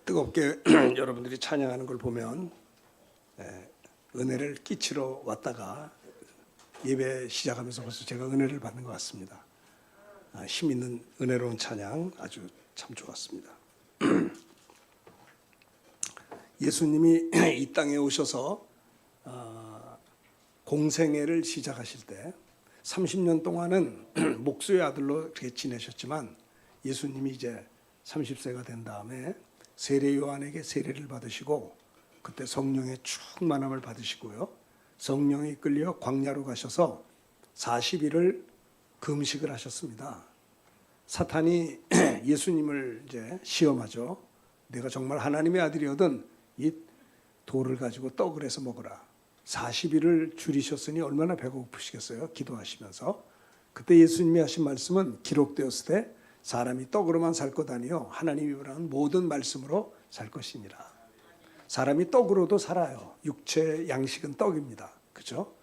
뜨겁게 여러분들이 찬양하는 걸 보면 은혜를 끼치러 왔다가 예배 시작하면서 벌써 제가 은혜를 받는 것 같습니다. 힘 있는 은혜로운 찬양 아주 참 좋았습니다. 예수님이 이 땅에 오셔서 공생애를 시작하실 때 30년 동안은 목수의 아들로 이렇게 지내셨지만 예수님이 이제 30세가 된 다음에 세례 요한에게 세례를 받으시고 그때 성령의 충만함을 받으시고요. 성령에 이끌려 광야로 가셔서 40일을 금식을 하셨습니다. 사탄이 예수님을 이제 시험하죠. 내가 정말 하나님의 아들이거든 이 돌을 가지고 떡을 해서 먹으라. 40일을 줄이셨으니 얼마나 배고프시겠어요. 기도하시면서. 그때 예수님이 하신 말씀은 기록되었을 때 사람이 떡으로만 살 것 아니요 하나님이 말하는 모든 말씀으로 살 것이니라. 사람이 떡으로도 살아요. 육체 양식은 떡입니다. 그렇죠?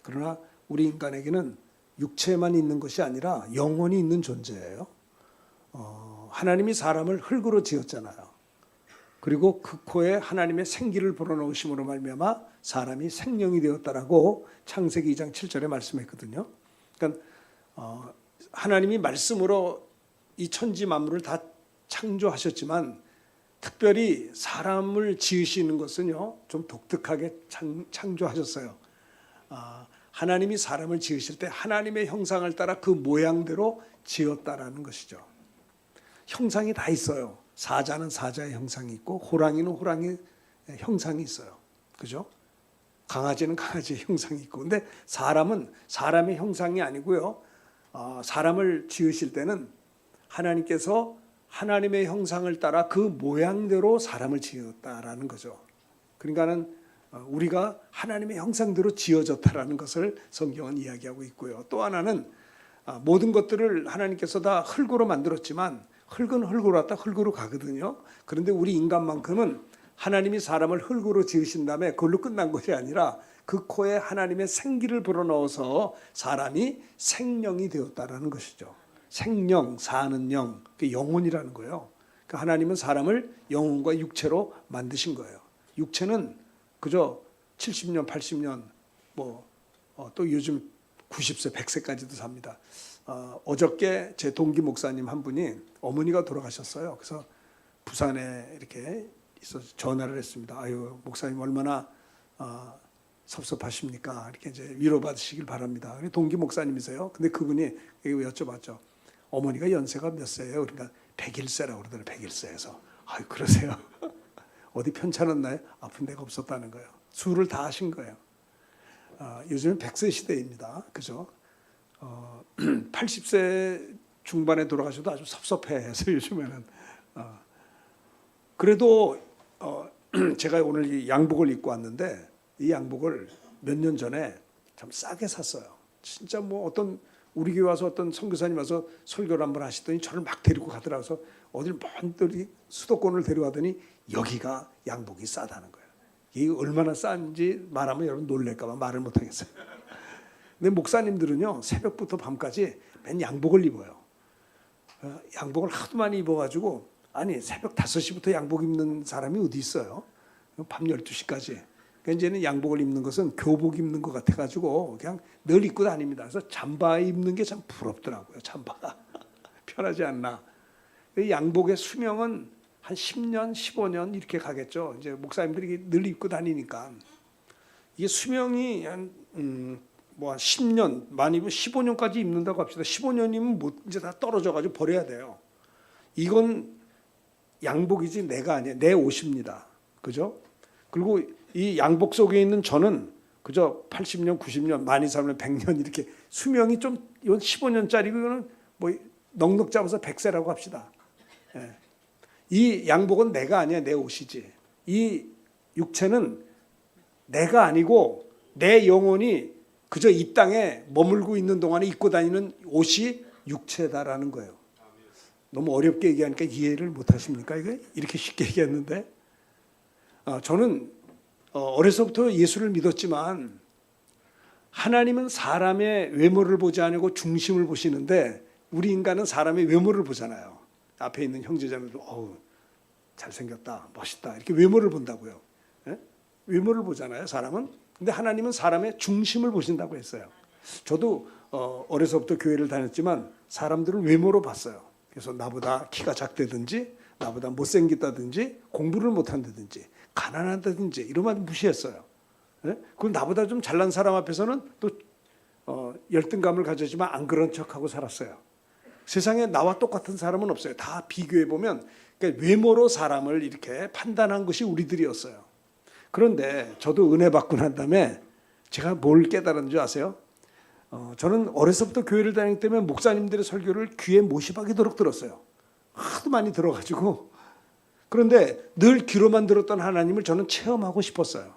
그러나 우리 인간에게는 육체만 있는 것이 아니라 영혼이 있는 존재예요. 하나님이 사람을 흙으로 지었잖아요. 그리고 그 코에 하나님의 생기를 불어넣으심으로 말미암아 사람이 생명이 되었다라고 창세기 2장 7절에 말씀했거든요. 그러니까 하나님이 말씀으로 이 천지 만물을 다 창조하셨지만 특별히 사람을 지으시는 것은요 좀 독특하게 창조하셨어요. 하나님이 사람을 지으실 때 하나님의 형상을 따라 그 모양대로 지었다라는 것이죠. 형상이 다 있어요. 사자는 사자의 형상이 있고 호랑이는 호랑이의 형상이 있어요. 그죠? 강아지는 강아지의 형상이 있고. 근데 사람은 사람의 형상이 아니고요. 사람을 지으실 때는 하나님께서 하나님의 형상을 따라 그 모양대로 사람을 지었다라는 거죠. 그러니까는 우리가 하나님의 형상대로 지어졌다라는 것을 성경은 이야기하고 있고요. 또 하나는 모든 것들을 하나님께서 다 흙으로 만들었지만 흙은 흙으로 왔다 흙으로 가거든요. 그런데 우리 인간만큼은 하나님이 사람을 흙으로 지으신 다음에 그걸로 끝난 것이 아니라 그 코에 하나님의 생기를 불어넣어서 사람이 생명이 되었다라는 것이죠. 생명, 사는 영, 그 영혼이라는 거예요. 그러니까 하나님은 사람을 영혼과 육체로 만드신 거예요. 육체는 그저 70년, 80년, 또 요즘 90세, 100세까지도 삽니다. 어저께 제 동기 목사님 한 분이 어머니가 돌아가셨어요. 그래서 부산에 이렇게 있어서 전화를 했습니다. 아유, 목사님 얼마나 섭섭하십니까? 이렇게 이제 위로받으시길 바랍니다. 동기 목사님이세요. 근데 그분이 여쭤봤죠. 어머니가 연세가 몇 세예요? 그러니까 101세라고 그러더라고요. 101세에서. 아유, 그러세요? 어디 편찮았나요? 아픈 데가 없었다는 거예요. 수를 다 하신 거예요. 요즘은 100세 시대입니다. 그죠? 80세 중반에 돌아가셔도 아주 섭섭해서 요즘에는. 그래도 제가 오늘 이 양복을 입고 왔는데 이 양복을 몇 년 전에 참 싸게 샀어요. 진짜 어떤 우리 교회 와서 어떤 선교사님 와서 설교를 한번 하시더니 저를 막 데리고 가더라고요. 어딜 먼 수도권을 데려가더니 여기가 양복이 싸다는 거예요. 이게 얼마나 싼지 말하면 여러분 놀랄까 봐 말을 못 하겠어요. 근데 목사님들은요 새벽부터 밤까지 맨 양복을 입어요. 양복을 하도 많이 입어가지고 아니 새벽 5시부터 양복 입는 사람이 어디 있어요? 밤 12시까지. 그러니까 이제는 양복을 입는 것은 교복 입는 것 같아가지고 그냥 늘 입고 다닙니다. 그래서 잠바 입는 게 참 부럽더라고요. 잠바 편하지 않나. 양복의 수명은 한 10년, 15년 이렇게 가겠죠. 이제 목사님들이 늘 입고 다니니까 이게 수명이 한 10년, 많이 입으면 15년까지 입는다고 합시다. 15년이면 이제 다 떨어져가지고 버려야 돼요. 이건 양복이지 내가 아니에요. 내 옷입니다. 그죠? 그리고 이 양복 속에 있는 저는 그저 80년, 90년, 많이 살면 100년 이렇게 수명이 좀 이건 15년짜리고 이거는 넉넉 잡아서 100세라고 합시다. 예. 이 양복은 내가 아니야. 내 옷이지. 이 육체는 내가 아니고 내 영혼이 그저 이 땅에 머물고 있는 동안에 입고 다니는 옷이 육체다라는 거예요. 너무 어렵게 얘기하니까 이해를 못 하십니까? 이렇게 쉽게 얘기했는데 저는 어려서부터 예수를 믿었지만 하나님은 사람의 외모를 보지 않고 중심을 보시는데 우리 인간은 사람의 외모를 보잖아요. 앞에 있는 형제자매도 잘생겼다, 멋있다 이렇게 외모를 본다고요. 예? 외모를 보잖아요, 사람은. 근데 하나님은 사람의 중심을 보신다고 했어요. 저도 어려서부터 교회를 다녔지만 사람들을 외모로 봤어요. 그래서 나보다 키가 작다든지 나보다 못생겼다든지 공부를 못한다든지 가난하다든지 이러면 무시했어요. 예? 그리고 나보다 좀 잘난 사람 앞에서는 또 열등감을 가졌지만 안 그런 척하고 살았어요. 세상에 나와 똑같은 사람은 없어요. 다 비교해 보면 그러니까 외모로 사람을 이렇게 판단한 것이 우리들이었어요. 그런데 저도 은혜 받고 난 다음에 제가 뭘 깨달은 줄 아세요? 저는 어려서부터 교회를 다니기 때문에 목사님들의 설교를 귀에 못이 박이도록 들었어요. 하도 많이 들어가지고. 그런데 늘 귀로만 들었던 하나님을 저는 체험하고 싶었어요.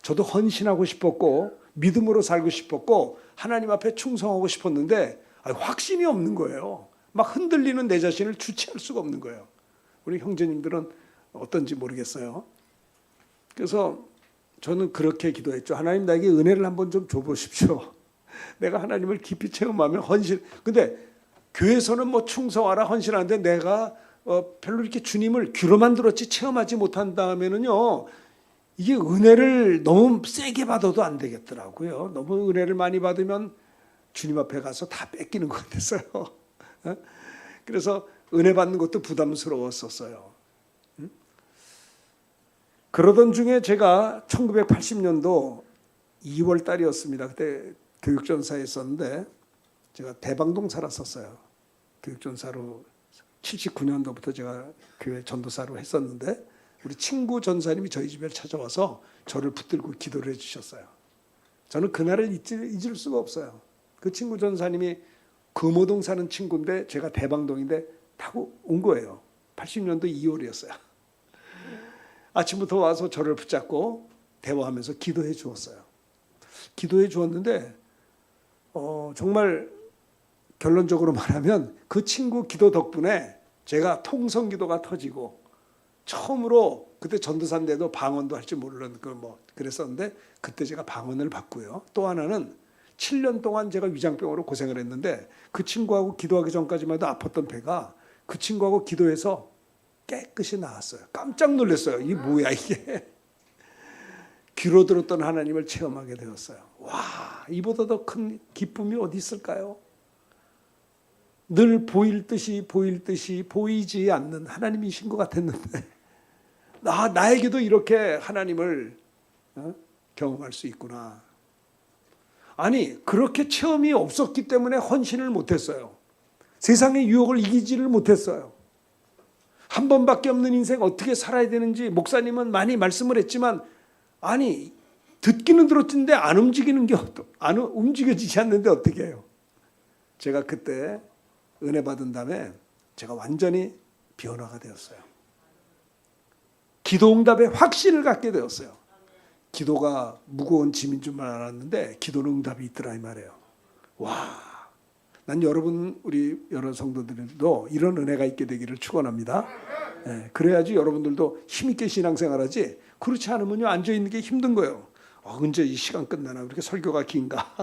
저도 헌신하고 싶었고 믿음으로 살고 싶었고 하나님 앞에 충성하고 싶었는데 확신이 없는 거예요. 막 흔들리는 내 자신을 주체할 수가 없는 거예요. 우리 형제님들은 어떤지 모르겠어요. 그래서 저는 그렇게 기도했죠. 하나님 나에게 은혜를 한번 좀 줘보십시오. 내가 하나님을 깊이 체험하면 헌신. 근데 교회에서는 뭐 충성하라 헌신하는데 내가 별로 이렇게 주님을 귀로만 들었지 체험하지 못한다면은요. 이게 은혜를 너무 세게 받아도 안 되겠더라고요. 너무 은혜를 많이 받으면 주님 앞에 가서 다 뺏기는 것 같았어요. 그래서 은혜 받는 것도 부담스러웠었어요. 그러던 중에 제가 1980년도 2월 달이었습니다. 그때 교육전사에 있었는데 제가 대방동 살았었어요. 교육전사로 79년도부터 제가 교회 전도사로 했었는데 우리 친구 전사님이 저희 집에 찾아와서 저를 붙들고 기도를 해주셨어요. 저는 그날을 잊을 수가 없어요. 그 친구 전사님이 금호동 사는 친구인데 제가 대방동인데 타고 온 거예요. 80년도 2월이었어요. 아침부터 와서 저를 붙잡고 대화하면서 기도해 주었어요. 기도해 주었는데 정말 결론적으로 말하면 그 친구 기도 덕분에 제가 통성기도가 터지고 처음으로 그때 전도사인데도 방언도 할 줄 모르는 그랬었는데 그때 제가 방언을 받고요. 또 하나는 7년 동안 제가 위장병으로 고생을 했는데 그 친구하고 기도하기 전까지만 해도 아팠던 배가 그 친구하고 기도해서 깨끗이 나았어요. 깜짝 놀랐어요. 이게 뭐야 이게. 귀로 들었던 하나님을 체험하게 되었어요. 와, 이보다 더 큰 기쁨이 어디 있을까요? 늘 보일 듯이 보이지 않는 하나님이신 것 같았는데 나에게도 이렇게 하나님을 경험할 수 있구나. 아니 그렇게 체험이 없었기 때문에 헌신을 못했어요. 세상의 유혹을 이기지를 못했어요. 한 번밖에 없는 인생 어떻게 살아야 되는지 목사님은 많이 말씀을 했지만 아니 듣기는 들었는데 안 움직여지지 않는데 어떻게 해요? 제가 그때 은혜 받은 다음에 제가 완전히 변화가 되었어요. 기도 응답에 확신을 갖게 되었어요. 기도가 무거운 짐인 줄만 알았는데 기도는 응답이 있더라 이 말이에요. 와, 난 여러분 우리 여러 성도들도 이런 은혜가 있게 되기를 축원합니다. 네, 그래야지 여러분들도 힘있게 신앙생활하지. 그렇지 않으면요 앉아 있는 게 힘든 거예요. 언제 이 시간 끝나나 이렇게 설교가 긴가?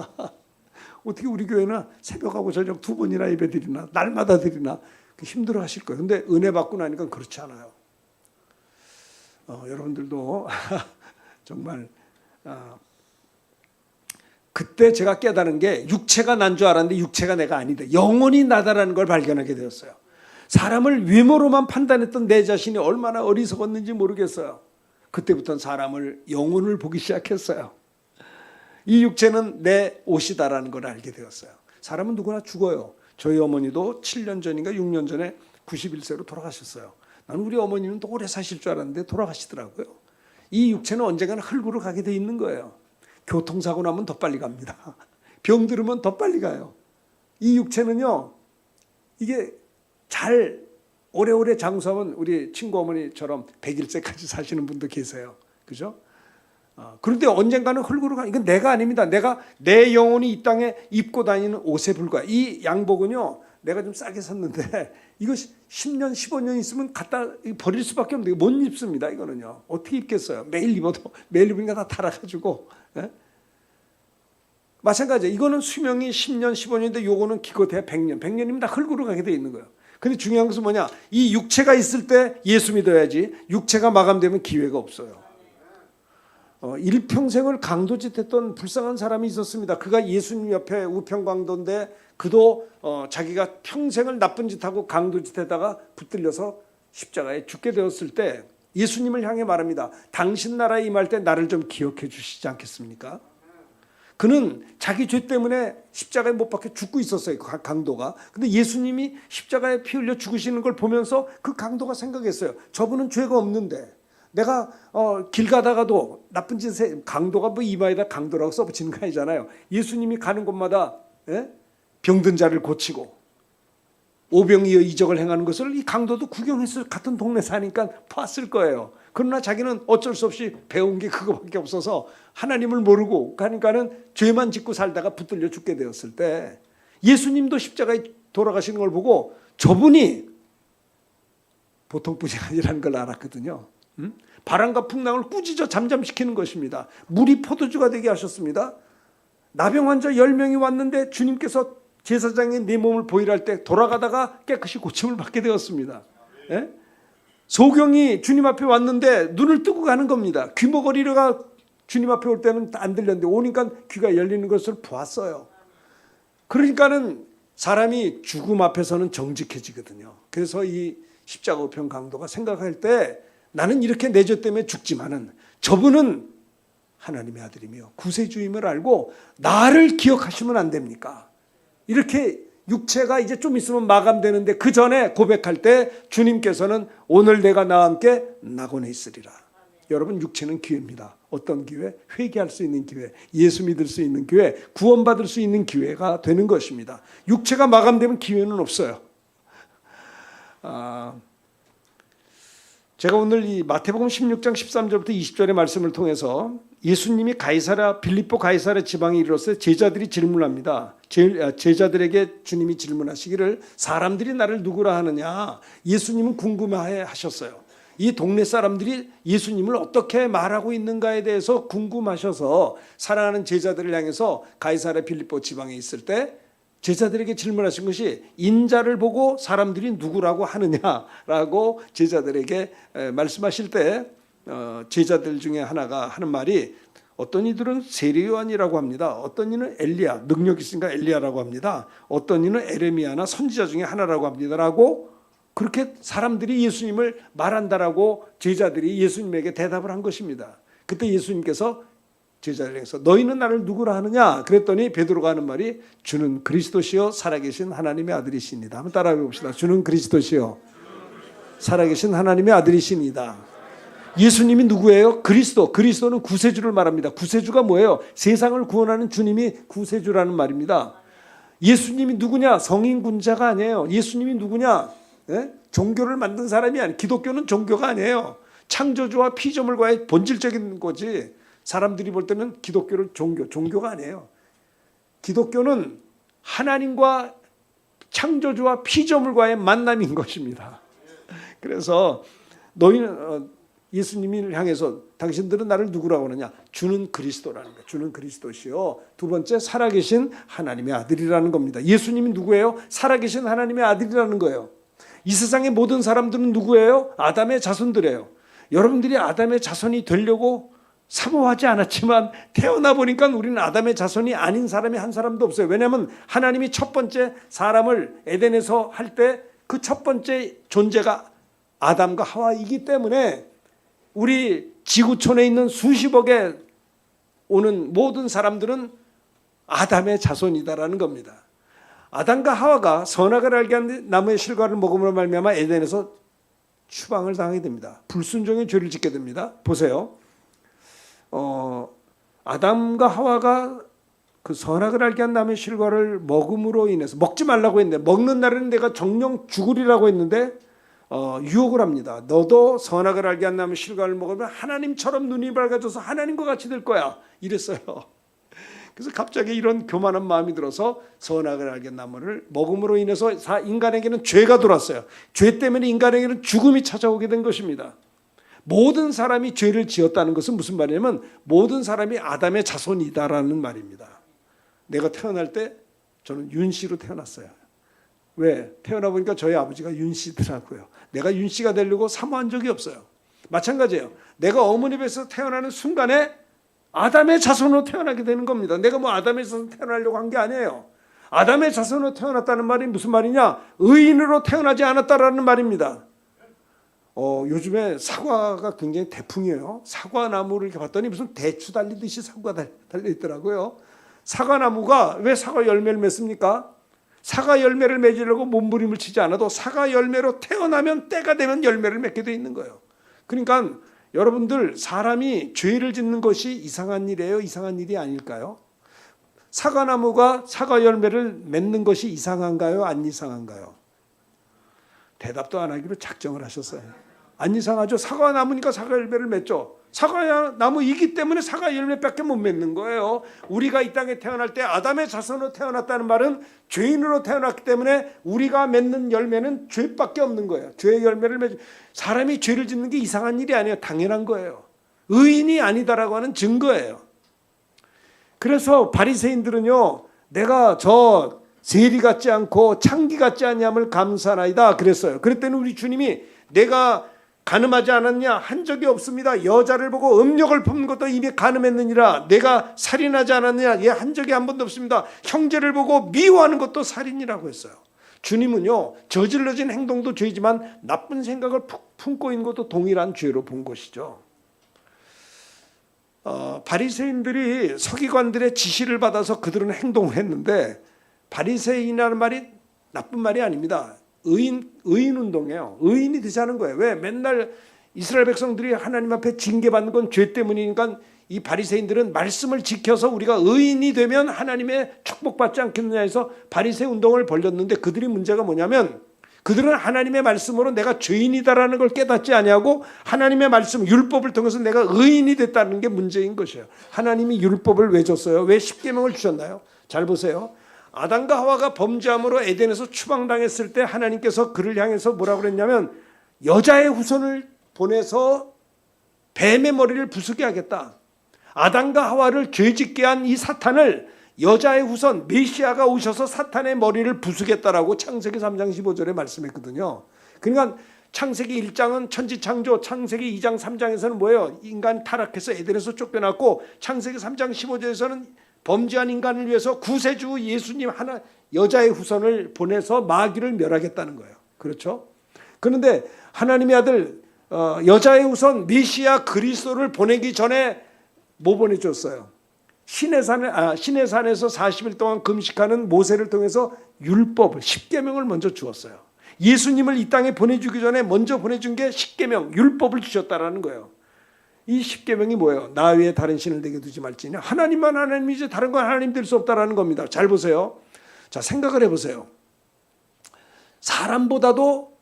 어떻게 우리 교회는 새벽하고 저녁 2번이나 예배 드리나 날마다 드리나 힘들어 하실 거예요. 근데 은혜 받고 나니까 그렇지 않아요. 여러분들도 정말 그때 제가 깨달은 게 육체가 난 줄 알았는데 육체가 내가 아니다. 영혼이 나다라는 걸 발견하게 되었어요. 사람을 외모로만 판단했던 내 자신이 얼마나 어리석었는지 모르겠어요. 그때부터는 사람을 영혼을 보기 시작했어요. 이 육체는 내 옷이다라는 걸 알게 되었어요. 사람은 누구나 죽어요. 저희 어머니도 7년 전인가 6년 전에 91세로 돌아가셨어요. 나는 우리 어머니는 또 오래 사실 줄 알았는데 돌아가시더라고요. 이 육체는 언젠가는 흙으로 가게 돼 있는 거예요. 교통사고 나면 더 빨리 갑니다. 병 들으면 더 빨리 가요. 이 육체는요, 이게 잘 오래오래 장수하면 우리 친구 어머니처럼 101세까지 사시는 분도 계세요. 그죠? 그런데 언젠가는 흙으로 가. 이건 내가 아닙니다. 내 영혼이 이 땅에 입고 다니는 옷에 불과해. 이 양복은요, 내가 좀 싸게 샀는데 이거 10년, 15년 있으면 갖다 버릴 수밖에 없는데 못 입습니다. 이거는요. 어떻게 입겠어요? 매일 입으니까 다 달아가지고. 예? 마찬가지예요. 이거는 수명이 10년, 15년인데 요거는 기껏해야 100년. 100년이면 다 흙으로 가게 돼 있는 거예요. 근데 중요한 것은 뭐냐? 이 육체가 있을 때 예수 믿어야지. 육체가 마감되면 기회가 없어요. 일평생을 강도짓했던 불쌍한 사람이 있었습니다. 그가 예수님 옆에 우편강도인데 그도 자기가 평생을 나쁜 짓하고 강도짓에다가 붙들려서 십자가에 죽게 되었을 때 예수님을 향해 말합니다. 당신 나라에 임할 때 나를 좀 기억해 주시지 않겠습니까? 그는 자기 죄 때문에 십자가에 못 박혀 죽고 있었어요. 그 강도가. 근데 예수님이 십자가에 피 흘려 죽으시는 걸 보면서 그 강도가 생각했어요. 저분은 죄가 없는데 내가 길 가다가도 나쁜 짓에 강도가 뭐 이마에다 강도라고 써붙이는 거 아니잖아요. 예수님이 가는 곳마다 병든 자를 고치고 오병이어 이적을 행하는 것을 이 강도도 구경했을 같은 동네 사니까 봤을 거예요. 그러나 자기는 어쩔 수 없이 배운 게 그거밖에 없어서 하나님을 모르고 가니까는 죄만 짓고 살다가 붙들려 죽게 되었을 때 예수님도 십자가에 돌아가시는 걸 보고 저분이 보통 분이 아니라는 걸 알았거든요. 바람과 풍랑을 꾸짖어 잠잠시키는 것입니다. 물이 포도주가 되게 하셨습니다. 나병 환자 10명이 왔는데 주님께서 제사장의 내 몸을 보이라 할 때 돌아가다가 깨끗이 고침을 받게 되었습니다. 예? 소경이 주님 앞에 왔는데 눈을 뜨고 가는 겁니다. 귀머거리가 주님 앞에 올 때는 안 들렸는데 오니까 귀가 열리는 것을 보았어요. 그러니까는 사람이 죽음 앞에서는 정직해지거든요. 그래서 이 십자가 우편 강도가 생각할 때 나는 이렇게 내 죄 때문에 죽지만은 저분은 하나님의 아들이며 구세주임을 알고 나를 기억하시면 안 됩니까? 이렇게 육체가 이제 좀 있으면 마감되는데 그 전에 고백할 때 주님께서는 오늘 내가 나와 함께 낙원에 있으리라. 여러분 육체는 기회입니다. 어떤 기회? 회개할 수 있는 기회, 예수 믿을 수 있는 기회, 구원받을 수 있는 기회가 되는 것입니다. 육체가 마감되면 기회는 없어요. 제가 오늘 이 마태복음 16장 13절부터 20절의 말씀을 통해서 예수님이 빌립보 가이사랴 지방에 이르렀을 때 제자들이 질문합니다. 제자들에게 주님이 질문하시기를 사람들이 나를 누구라 하느냐. 예수님은 궁금해 하셨어요. 이 동네 사람들이 예수님을 어떻게 말하고 있는가에 대해서 궁금하셔서 사랑하는 제자들을 향해서 가이사랴 빌립보 지방에 있을 때 제자들에게 질문하신 것이 인자를 보고 사람들이 누구라고 하느냐라고 제자들에게 말씀하실 때 제자들 중에 하나가 하는 말이 어떤 이들은 세례 요한이라고 합니다. 어떤 이는 엘리야, 능력 있으니까 엘리야라고 합니다. 어떤 이는 에레미야나 선지자 중에 하나라고 합니다라고 그렇게 사람들이 예수님을 말한다라고 제자들이 예수님에게 대답을 한 것입니다. 그때 예수님께서 제자들에게서 너희는 나를 누구라 하느냐 그랬더니 베드로가 하는 말이 주는 그리스도시요 살아계신 하나님의 아들이시니다. 한번 따라해 봅시다. 주는 그리스도시요 살아계신 하나님의 아들이시니다. 예수님이 누구예요? 그리스도는 구세주를 말합니다. 구세주가 뭐예요? 세상을 구원하는 주님이 구세주라는 말입니다. 예수님이 누구냐? 성인 군자가 아니에요. 예수님이 누구냐? 종교를 만든 사람이 아니에요. 기독교는 종교가 아니에요. 창조주와 피조물과의 본질적인 거지. 사람들이 볼 때는 기독교를 종교가 아니에요. 기독교는 하나님과 창조주와 피조물과의 만남인 것입니다. 그래서 너희는 예수님을 향해서 당신들은 나를 누구라고 하느냐? 주는 그리스도라는 거예요. 주는 그리스도시요. 두 번째 살아계신 하나님의 아들이라는 겁니다. 예수님이 누구예요? 살아계신 하나님의 아들이라는 거예요. 이 세상의 모든 사람들은 누구예요? 아담의 자손들이에요. 여러분들이 아담의 자손이 되려고 사모하지 않았지만 태어나 보니까 우리는 아담의 자손이 아닌 사람이 한 사람도 없어요. 왜냐하면 하나님이 첫 번째 사람을 에덴에서 할 때 그 첫 번째 존재가 아담과 하와이기 때문에 우리 지구촌에 있는 수십억에 오는 모든 사람들은 아담의 자손이다라는 겁니다. 아담과 하와가 선악을 알게 한 나무의 실과를 먹음으로 말미암아 에덴에서 추방을 당하게 됩니다. 불순종의 죄를 짓게 됩니다. 보세요. 아담과 하와가 그 선악을 알게 한 나무의 실과를 먹음으로 인해서 먹지 말라고 했는데 먹는 날에는 내가 정령 죽으리라고 했는데 유혹을 합니다. 너도 선악을 알게 한 나무의 실과를 먹으면 하나님처럼 눈이 밝아져서 하나님과 같이 될 거야. 이랬어요. 그래서 갑자기 이런 교만한 마음이 들어서 선악을 알게 한 나무를 먹음으로 인해서 인간에게는 죄가 들어왔어요. 죄 때문에 인간에게는 죽음이 찾아오게 된 것입니다. 모든 사람이 죄를 지었다는 것은 무슨 말이냐면 모든 사람이 아담의 자손이다라는 말입니다. 내가 태어날 때 저는 윤씨로 태어났어요. 왜? 태어나 보니까 저희 아버지가 윤 씨더라고요. 내가 윤 씨가 되려고 사모한 적이 없어요. 마찬가지예요. 내가 어머니 뱃에서 태어나는 순간에 아담의 자손으로 태어나게 되는 겁니다. 내가 뭐 아담의 자손으로 태어나려고 한 게 아니에요. 아담의 자손으로 태어났다는 말이 무슨 말이냐? 의인으로 태어나지 않았다라는 말입니다. 요즘에 사과가 굉장히 대풍이에요. 사과나무를 이렇게 봤더니 무슨 대추 달리듯이 사과가 달려있더라고요. 사과나무가 왜 사과 열매를 맺습니까? 사과 열매를 맺으려고 몸부림을 치지 않아도 사과 열매로 태어나면 때가 되면 열매를 맺게 돼 있는 거예요. 그러니까 여러분들, 사람이 죄를 짓는 것이 이상한 일이에요? 이상한 일이 아닐까요? 사과나무가 사과 열매를 맺는 것이 이상한가요? 안 이상한가요? 대답도 안 하기로 작정을 하셨어요. 안 이상하죠? 사과나무니까 사과 열매를 맺죠. 사과나무이기 때문에 사과 열매밖에 못 맺는 거예요. 우리가 이 땅에 태어날 때 아담의 자손으로 태어났다는 말은 죄인으로 태어났기 때문에 우리가 맺는 열매는 죄밖에 없는 거예요. 죄의 열매를 맺죠. 사람이 죄를 짓는 게 이상한 일이 아니에요. 당연한 거예요. 의인이 아니다라고 하는 증거예요. 그래서 바리새인들은요, 내가 저 세리 같지 않고 창기 같지 않냐을 감사나이다 그랬어요. 그랬더니 우리 주님이 내가 간음하지 않았냐? 한 적이 없습니다. 여자를 보고 음욕을 품는 것도 이미 간음했느니라. 내가 살인하지 않았느냐? 예, 한 적이 한 번도 없습니다. 형제를 보고 미워하는 것도 살인이라고 했어요. 주님은요, 저질러진 행동도 죄지만 나쁜 생각을 품고 있는 것도 동일한 죄로 본 것이죠. 바리새인들이 서기관들의 지시를 받아서 그들은 행동을 했는데, 바리새인이라는 말이 나쁜 말이 아닙니다. 의인 운동이에요. 의인이 되자는 거예요. 왜? 맨날 이스라엘 백성들이 하나님 앞에 징계받는 건 죄 때문이니까 이 바리새인들은 말씀을 지켜서 우리가 의인이 되면 하나님의 축복받지 않겠느냐 해서 바리새 운동을 벌였는데, 그들이 문제가 뭐냐면 그들은 하나님의 말씀으로 내가 죄인이다라는 걸 깨닫지 아니하고 하나님의 말씀, 율법을 통해서 내가 의인이 됐다는 게 문제인 것이에요. 하나님이 율법을 왜 줬어요? 왜 십계명을 주셨나요? 잘 보세요. 아담과 하와가 범죄함으로 에덴에서 추방당했을 때 하나님께서 그를 향해서 뭐라고 그랬냐면 여자의 후손을 보내서 뱀의 머리를 부수게 하겠다. 아담과 하와를 죄짓게 한 이 사탄을 여자의 후손 메시아가 오셔서 사탄의 머리를 부수겠다라고 창세기 3장 15절에 말씀했거든요. 그러니까 창세기 1장은 천지창조, 창세기 2장 3장에서는 뭐예요? 인간 타락해서 에덴에서 쫓겨났고, 창세기 3장 15절에서는 범죄한 인간을 위해서 구세주 예수님 하나 여자의 후손을 보내서 마귀를 멸하겠다는 거예요. 그렇죠? 그런데 하나님의 아들 여자의 후손 메시아 그리스도를 보내기 전에 뭐 보내줬어요? 신의 산에서 40일 동안 금식하는 모세를 통해서 율법을, 십계명을 먼저 주었어요. 예수님을 이 땅에 보내주기 전에 먼저 보내준 게 십계명, 율법을 주셨다라는 거예요. 이 십계명이 뭐예요? 나 외에 다른 신을 내게 두지 말지니 하나님만 하나님이지 다른 건 하나님 될 수 없다라는 겁니다. 잘 보세요. 자, 생각을 해보세요. 사람보다도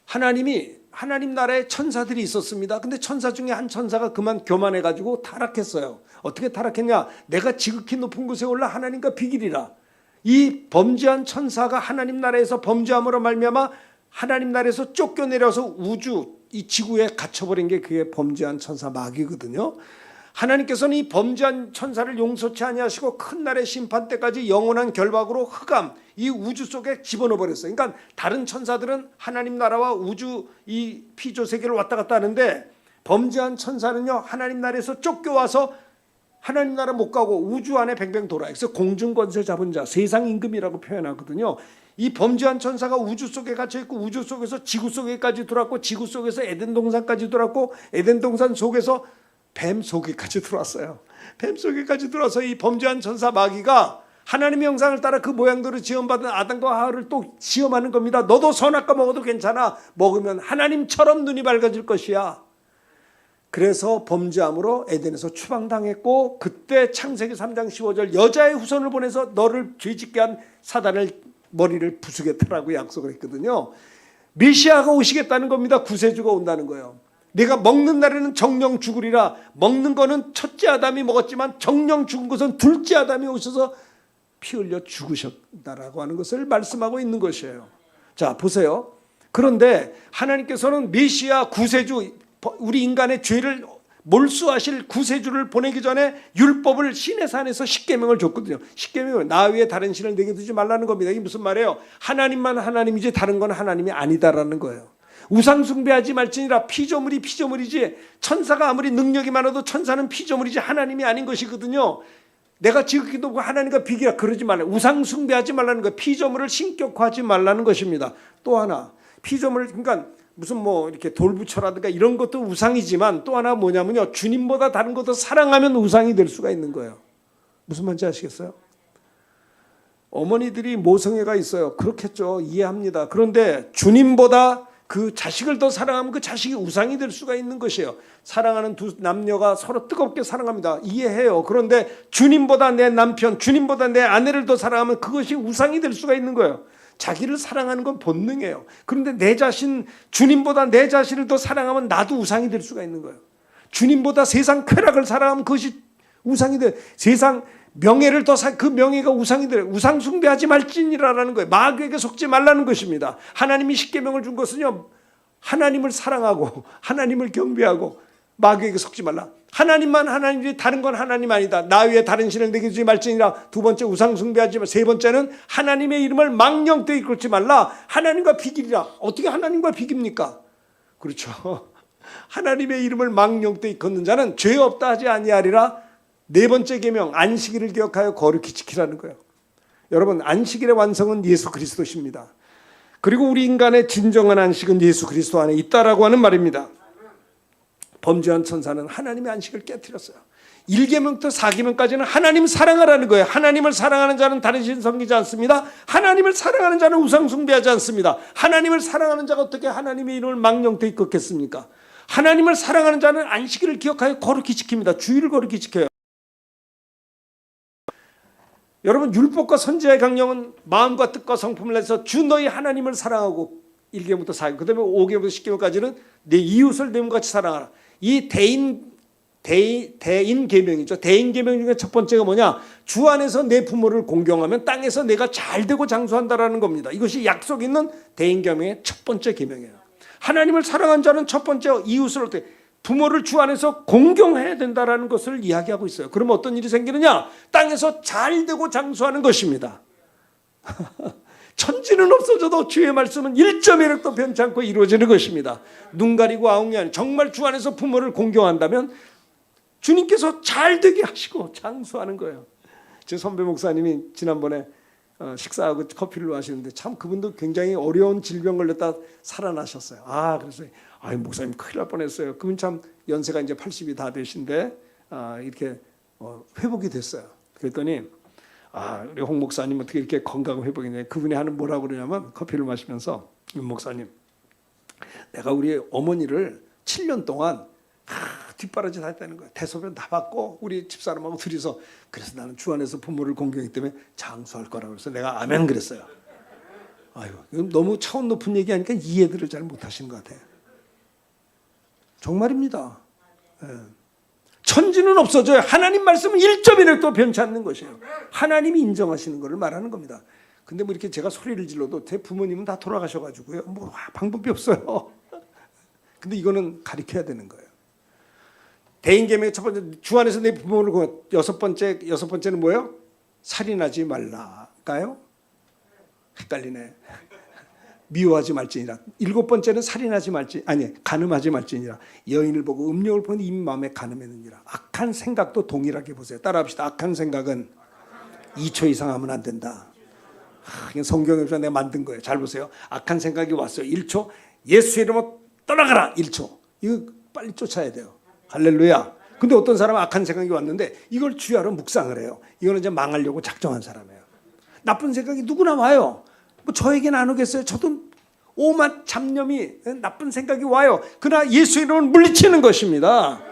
하나님 나라에 천사들이 있었습니다. 근데 천사 중에 한 천사가 그만 교만해가지고 타락했어요. 어떻게 타락했냐? 내가 지극히 높은 곳에 올라 하나님과 비기리라. 이 범죄한 천사가 하나님 나라에서 범죄함으로 말미암아 하나님 나라에서 쫓겨내려서 우주, 이 지구에 갇혀버린 게 그게 범죄한 천사 마귀거든요. 하나님께서는 이 범죄한 천사를 용서치 아니하시고 큰 날의 심판 때까지 영원한 결박으로 흑암, 이 우주 속에 집어넣어 버렸어요. 그러니까 다른 천사들은 하나님 나라와 우주 이 피조 세계를 왔다 갔다 하는데, 범죄한 천사는요 하나님 나라에서 쫓겨와서 하나님 나라 못 가고 우주 안에 뱅뱅 돌아요. 그래서 공중 권세 잡은 자, 세상 임금이라고 표현하거든요. 이 범죄한 천사가 우주 속에 갇혀 있고, 우주 속에서 지구 속에까지 들어왔고, 지구 속에서 에덴 동산까지 들어왔고, 에덴 동산 속에서 뱀 속에까지 들어왔어요. 뱀 속에까지 들어와서 이 범죄한 천사 마귀가 하나님의 형상을 따라 그 모양대로 지음받은 아담과 하와를 또 시험하는 겁니다. 너도 선악과 먹어도 괜찮아. 먹으면 하나님처럼 눈이 밝아질 것이야. 그래서 범죄함으로 에덴에서 추방당했고, 그때 창세기 3장 15절 여자의 후손을 보내서 너를 죄짓게 한 사단을 머리를 부수겠다라고 약속을 했거든요. 메시아가 오시겠다는 겁니다. 구세주가 온다는 거예요. 내가 먹는 날에는 정령 죽으리라. 먹는 거는 첫째 아담이 먹었지만 정령 죽은 것은 둘째 아담이 오셔서 피 흘려 죽으셨다라고 하는 것을 말씀하고 있는 것이에요. 자, 보세요. 그런데 하나님께서는 메시아 구세주, 우리 인간의 죄를 몰수하실 구세주를 보내기 전에 율법을 시내 산에서 십계명을 줬거든요. 십계명은 나 외에 다른 신을 내게 두지 말라는 겁니다. 이게 무슨 말이에요? 하나님만 하나님이지 다른 건 하나님이 아니다라는 거예요. 우상 숭배하지 말지니라. 피조물이 피조물이지, 천사가 아무리 능력이 많아도 천사는 피조물이지 하나님이 아닌 것이거든요. 내가 지극히도 높고 하나님과 비교라. 그러지 말라. 우상 숭배하지 말라는 거예요. 피조물을 신격화하지 말라는 것입니다. 또 하나, 피조물, 그러니까 무슨 뭐 이렇게 돌부처라든가 이런 것도 우상이지만 또 하나 뭐냐면요, 주님보다 다른 것도 사랑하면 우상이 될 수가 있는 거예요. 무슨 말인지 아시겠어요? 어머니들이 모성애가 있어요. 그렇겠죠. 이해합니다. 그런데 주님보다 그 자식을 더 사랑하면 그 자식이 우상이 될 수가 있는 것이에요. 사랑하는 두 남녀가 서로 뜨겁게 사랑합니다. 이해해요. 그런데 주님보다 내 남편, 주님보다 내 아내를 더 사랑하면 그것이 우상이 될 수가 있는 거예요. 자기를 사랑하는 건 본능이에요. 그런데 내 자신, 주님보다 내 자신을 더 사랑하면 나도 우상이 될 수가 있는 거예요. 주님보다 세상 쾌락을 사랑하면 그것이 우상이 돼. 세상 명예를 더 그 명예가 우상이 돼. 우상 숭배하지 말지니라라는 거예요. 마귀에게 속지 말라는 것입니다. 하나님이 십계명을 준 것은요, 하나님을 사랑하고 하나님을 경배하고 마귀에게 속지 말라. 하나님만 하나님이지 다른 건 하나님 아니다. 나 위에 다른 신을 내게 주지 말지니라. 두 번째, 우상 숭배하지 마. 세 번째는 하나님의 이름을 망령되이 이끌지 말라. 하나님과 비기리라. 어떻게 하나님과 비깁니까? 그렇죠. 하나님의 이름을 망령되이 걷는 자는 죄 없다 하지 아니하리라. 네 번째 계명, 안식일을 기억하여 거룩히 지키라는 거예요. 여러분, 안식일의 완성은 예수 그리스도십니다. 그리고 우리 인간의 진정한 안식은 예수 그리스도 안에 있다라고 하는 말입니다. 범죄한 천사는 하나님의 안식을 깨뜨렸어요. 1계명부터 4계명까지는 하나님 사랑하라는 거예요. 하나님을 사랑하는 자는 다른 신 섬기지 않습니다. 하나님을 사랑하는 자는 우상 숭배하지 않습니다. 하나님을 사랑하는 자가 어떻게 하나님의 이름을 망령되이 걷겠습니까? 하나님을 사랑하는 자는 안식일을 기억하여 거룩히 지킵니다. 주일을 거룩히 지켜요. 여러분, 율법과 선지자의 강령은 마음과 뜻과 성품을 내서 주 너희 하나님을 사랑하고 1계명부터 4계명, 그 다음에 5계명부터 10계명까지는 내 이웃을 내 몸같이 사랑하라. 이 대인 계명이죠. 대인 계명 중에 첫 번째가 뭐냐? 주 안에서 내 부모를 공경하면 땅에서 내가 잘 되고 장수한다라는 겁니다. 이것이 약속 있는 대인 계명의 첫 번째 계명이에요. 하나님을 사랑한 자는 첫 번째 이웃을 어떻게 부모를 주 안에서 공경해야 된다라는 것을 이야기하고 있어요. 그러면 어떤 일이 생기느냐? 땅에서 잘 되고 장수하는 것입니다. 천지는 없어져도 주의 말씀은 1.1획도 변치 않고 이루어지는 것입니다. 눈 가리고 아웅이 아니라 정말 주 안에서 부모를 공경한다면 주님께서 잘 되게 하시고 장수하는 거예요. 제 선배 목사님이 지난번에 식사하고 커피를 마시는데 참 그분도 굉장히 어려운 질병 걸렸다 살아나셨어요. 그래서 목사님 큰일 날 뻔했어요. 그분 참 연세가 이제 80이 다 되신데 이렇게 회복이 됐어요. 그랬더니 우리 홍 목사님 어떻게 이렇게 건강 회복이냐. 그분이 하는 뭐라고 그러냐면 커피를 마시면서 윤 목사님, 내가 우리 어머니를 7년 동안 뒷바라지 다 했다는 거예요. 대소변 다 받고 우리 집사람하고 둘이서 그래서 나는 주 안에서 부모를 공경하기 때문에 장수할 거라고 그래서 내가 아멘 그랬어요. 이건 너무 차원 높은 얘기하니까 이해들을 잘 못하시는 것 같아요. 정말입니다. 천지는 없어져요. 하나님 말씀은 1.1획도 변치 않는 것이에요. 하나님이 인정하시는 것을 말하는 겁니다. 근데 뭐 이렇게 제가 소리를 질러도 제 부모님은 다 돌아가셔가지고요. 방법이 없어요. 근데 이거는 가르쳐야 되는 거예요. 대인계명의 첫 번째, 주 안에서 내 부모를 여섯 번째는 뭐예요? 살인하지 말라가요? 헷갈리네. 미워하지 말지니라. 7번째는 간음하지 말지니라. 여인을 보고 음욕을 보니 이미 마음에 간음했느니라. 악한 생각도 동일하게 보세요. 따라합시다. 악한 생각은 2초 이상 하면 안 된다. 이건 성경에서 내가 만든 거예요. 잘 보세요. 악한 생각이 왔어요. 1초. 예수 이름으로 떠나가라. 1초. 이거 빨리 쫓아야 돼요. 할렐루야. 근데 어떤 사람은 악한 생각이 왔는데 이걸 주야로 묵상을 해요. 이거는 이제 망하려고 작정한 사람이에요. 나쁜 생각이 누구나 와요. 뭐 저에게는 안 오겠어요. 저도 오만 잡념이 나쁜 생각이 와요. 그러나 예수 이름을 물리치는 것입니다.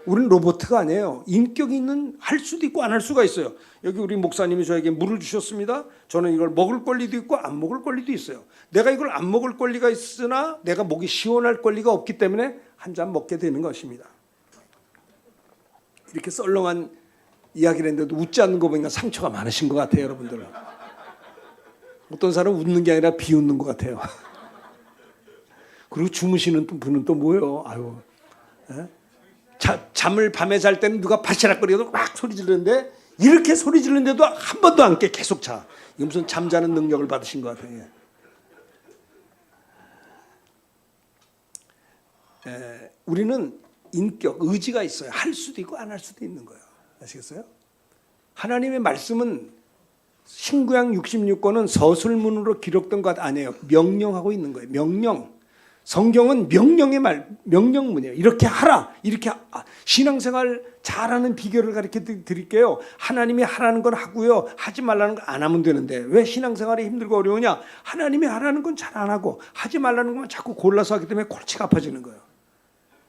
우리는 로봇가 아니에요. 인격이 있는 할 수도 있고 안 할 수가 있어요. 여기 우리 목사님이 저에게 물을 주셨습니다. 저는 이걸 먹을 권리도 있고 안 먹을 권리도 있어요. 내가 이걸 안 먹을 권리가 있으나 내가 목이 시원할 권리가 없기 때문에 한 잔 먹게 되는 것입니다. 이렇게 썰렁한 이야기를 했는데도 웃지 않는 거 보니까 상처가 많으신 것 같아요, 여러분들. 어떤 사람은 웃는 게 아니라 비웃는 것 같아요. 그리고 주무시는 분은 또 뭐예요? 잠을 밤에 잘 때는 누가 바시락거리고 막 소리 지르는데 이렇게 소리 지르는데도 한 번도 안 깨. 계속 자. 이거 무슨 잠자는 능력을 받으신 것 같아요. 우리는 인격, 의지가 있어요. 할 수도 있고 안 할 수도 있는 거예요. 아시겠어요? 하나님의 말씀은 신구약 66권은 서술문으로 기록된 것 아니에요. 명령하고 있는 거예요. 명령. 성경은 명령의 명령문이에요. 이렇게 하라. 이렇게 신앙생활 잘하는 비결을 가르쳐 드릴게요. 하나님이 하라는 건 하고요. 하지 말라는 건 안 하면 되는데 왜 신앙생활이 힘들고 어려우냐? 하나님이 하라는 건 잘 안 하고 하지 말라는 것만 자꾸 골라서 하기 때문에 골치가 아파지는 거예요.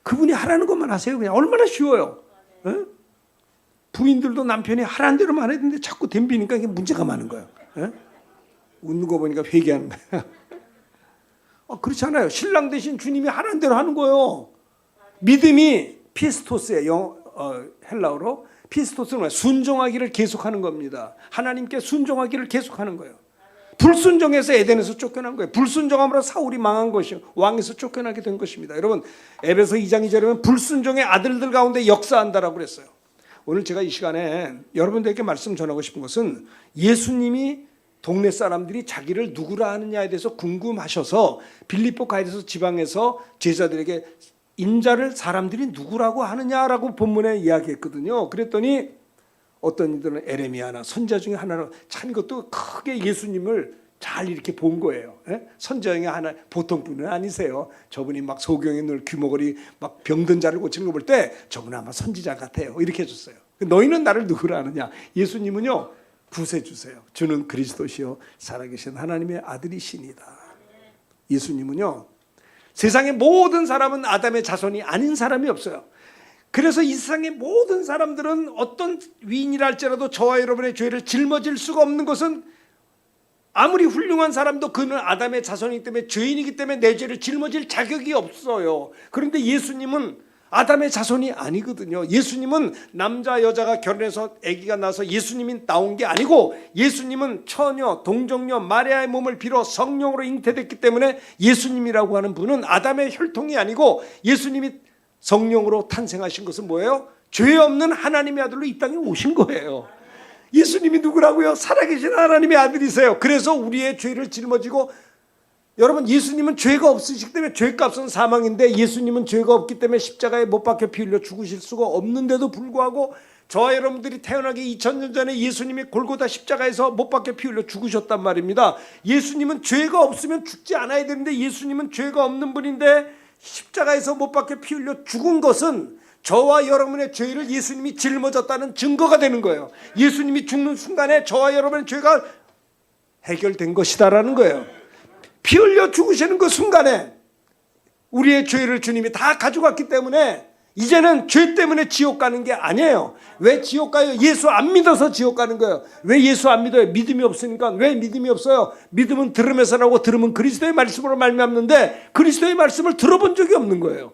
그분이 하라는 것만 하세요. 그냥 얼마나 쉬워요. 에? 부인들도 남편이 하라는 대로만 해야 되는데 자꾸 덤비니까 이게 문제가 많은 거예요. 에? 웃는 거 보니까 회개하는 거예요. 그렇지 않아요. 신랑 대신 주님이 하라는 대로 하는 거예요. 믿음이 피스토스예요. 헬라어로. 피스토스는 뭐예요? 순종하기를 계속하는 겁니다. 하나님께 순종하기를 계속하는 거예요. 불순종해서 에덴에서 쫓겨난 거예요. 불순종함으로 사울이 망한 것이요. 왕에서 쫓겨나게 된 것입니다. 여러분 에베소 2장 2절에 보면 불순종의 아들들 가운데 역사한다라고 그랬어요. 오늘 제가 이 시간에 여러분들에게 말씀 전하고 싶은 것은 예수님이 동네 사람들이 자기를 누구라 하느냐에 대해서 궁금하셔서 빌립보 가이드서 지방에서 제자들에게 인자를 사람들이 누구라고 하느냐라고 본문에 이야기했거든요. 그랬더니 어떤 이들은 에레미야나 선지자 중에 하나로 참 이것도 크게 예수님을 잘 이렇게 본 거예요. 선지자 중에 하나 보통 분은 아니세요. 저분이 막 소경에 늘 귀머거리 막 병든 자를 고치는 거 볼 때 저분은 아마 선지자 같아요. 이렇게 해줬어요. 너희는 나를 누구라 하느냐? 예수님은요. 구세주세요. 주는 그리스도시요 살아계신 하나님의 아들이시니다. 예수님은요. 세상의 모든 사람은 아담의 자손이 아닌 사람이 없어요. 그래서 이 세상의 모든 사람들은 어떤 위인이라 할지라도 저와 여러분의 죄를 짊어질 수가 없는 것은 아무리 훌륭한 사람도 그는 아담의 자손이기 때문에 죄인이기 때문에 내 죄를 짊어질 자격이 없어요. 그런데 예수님은 아담의 자손이 아니거든요. 예수님은 남자 여자가 결혼해서 아기가 나서 예수님이 나온 게 아니고 예수님은 처녀 동정녀 마리아의 몸을 빌어 성령으로 잉태됐기 때문에 예수님이라고 하는 분은 아담의 혈통이 아니고 예수님이 성령으로 탄생하신 것은 뭐예요? 죄 없는 하나님의 아들로 이 땅에 오신 거예요. 예수님이 누구라고요? 살아계신 하나님의 아들이세요. 그래서 우리의 죄를 짊어지고 여러분 예수님은 죄가 없으시기 때문에 죄값은 사망인데 예수님은 죄가 없기 때문에 십자가에 못 박혀 피 흘려 죽으실 수가 없는데도 불구하고 저와 여러분들이 태어나기 2000년 전에 예수님이 골고다 십자가에서 못 박혀 피 흘려 죽으셨단 말입니다. 예수님은 죄가 없으면 죽지 않아야 되는데 예수님은 죄가 없는 분인데 십자가에서 못 박혀 피 흘려 죽은 것은 저와 여러분의 죄를 예수님이 짊어졌다는 증거가 되는 거예요. 예수님이 죽는 순간에 저와 여러분의 죄가 해결된 것이다라는 거예요. 피 흘려 죽으시는 그 순간에 우리의 죄를 주님이 다 가져갔기 때문에 이제는 죄 때문에 지옥 가는 게 아니에요. 왜 지옥 가요? 예수 안 믿어서 지옥 가는 거예요. 왜 예수 안 믿어요? 믿음이 없으니까. 왜 믿음이 없어요? 믿음은 들음에서 나고 들음은 그리스도의 말씀으로 말미암는데 그리스도의 말씀을 들어본 적이 없는 거예요.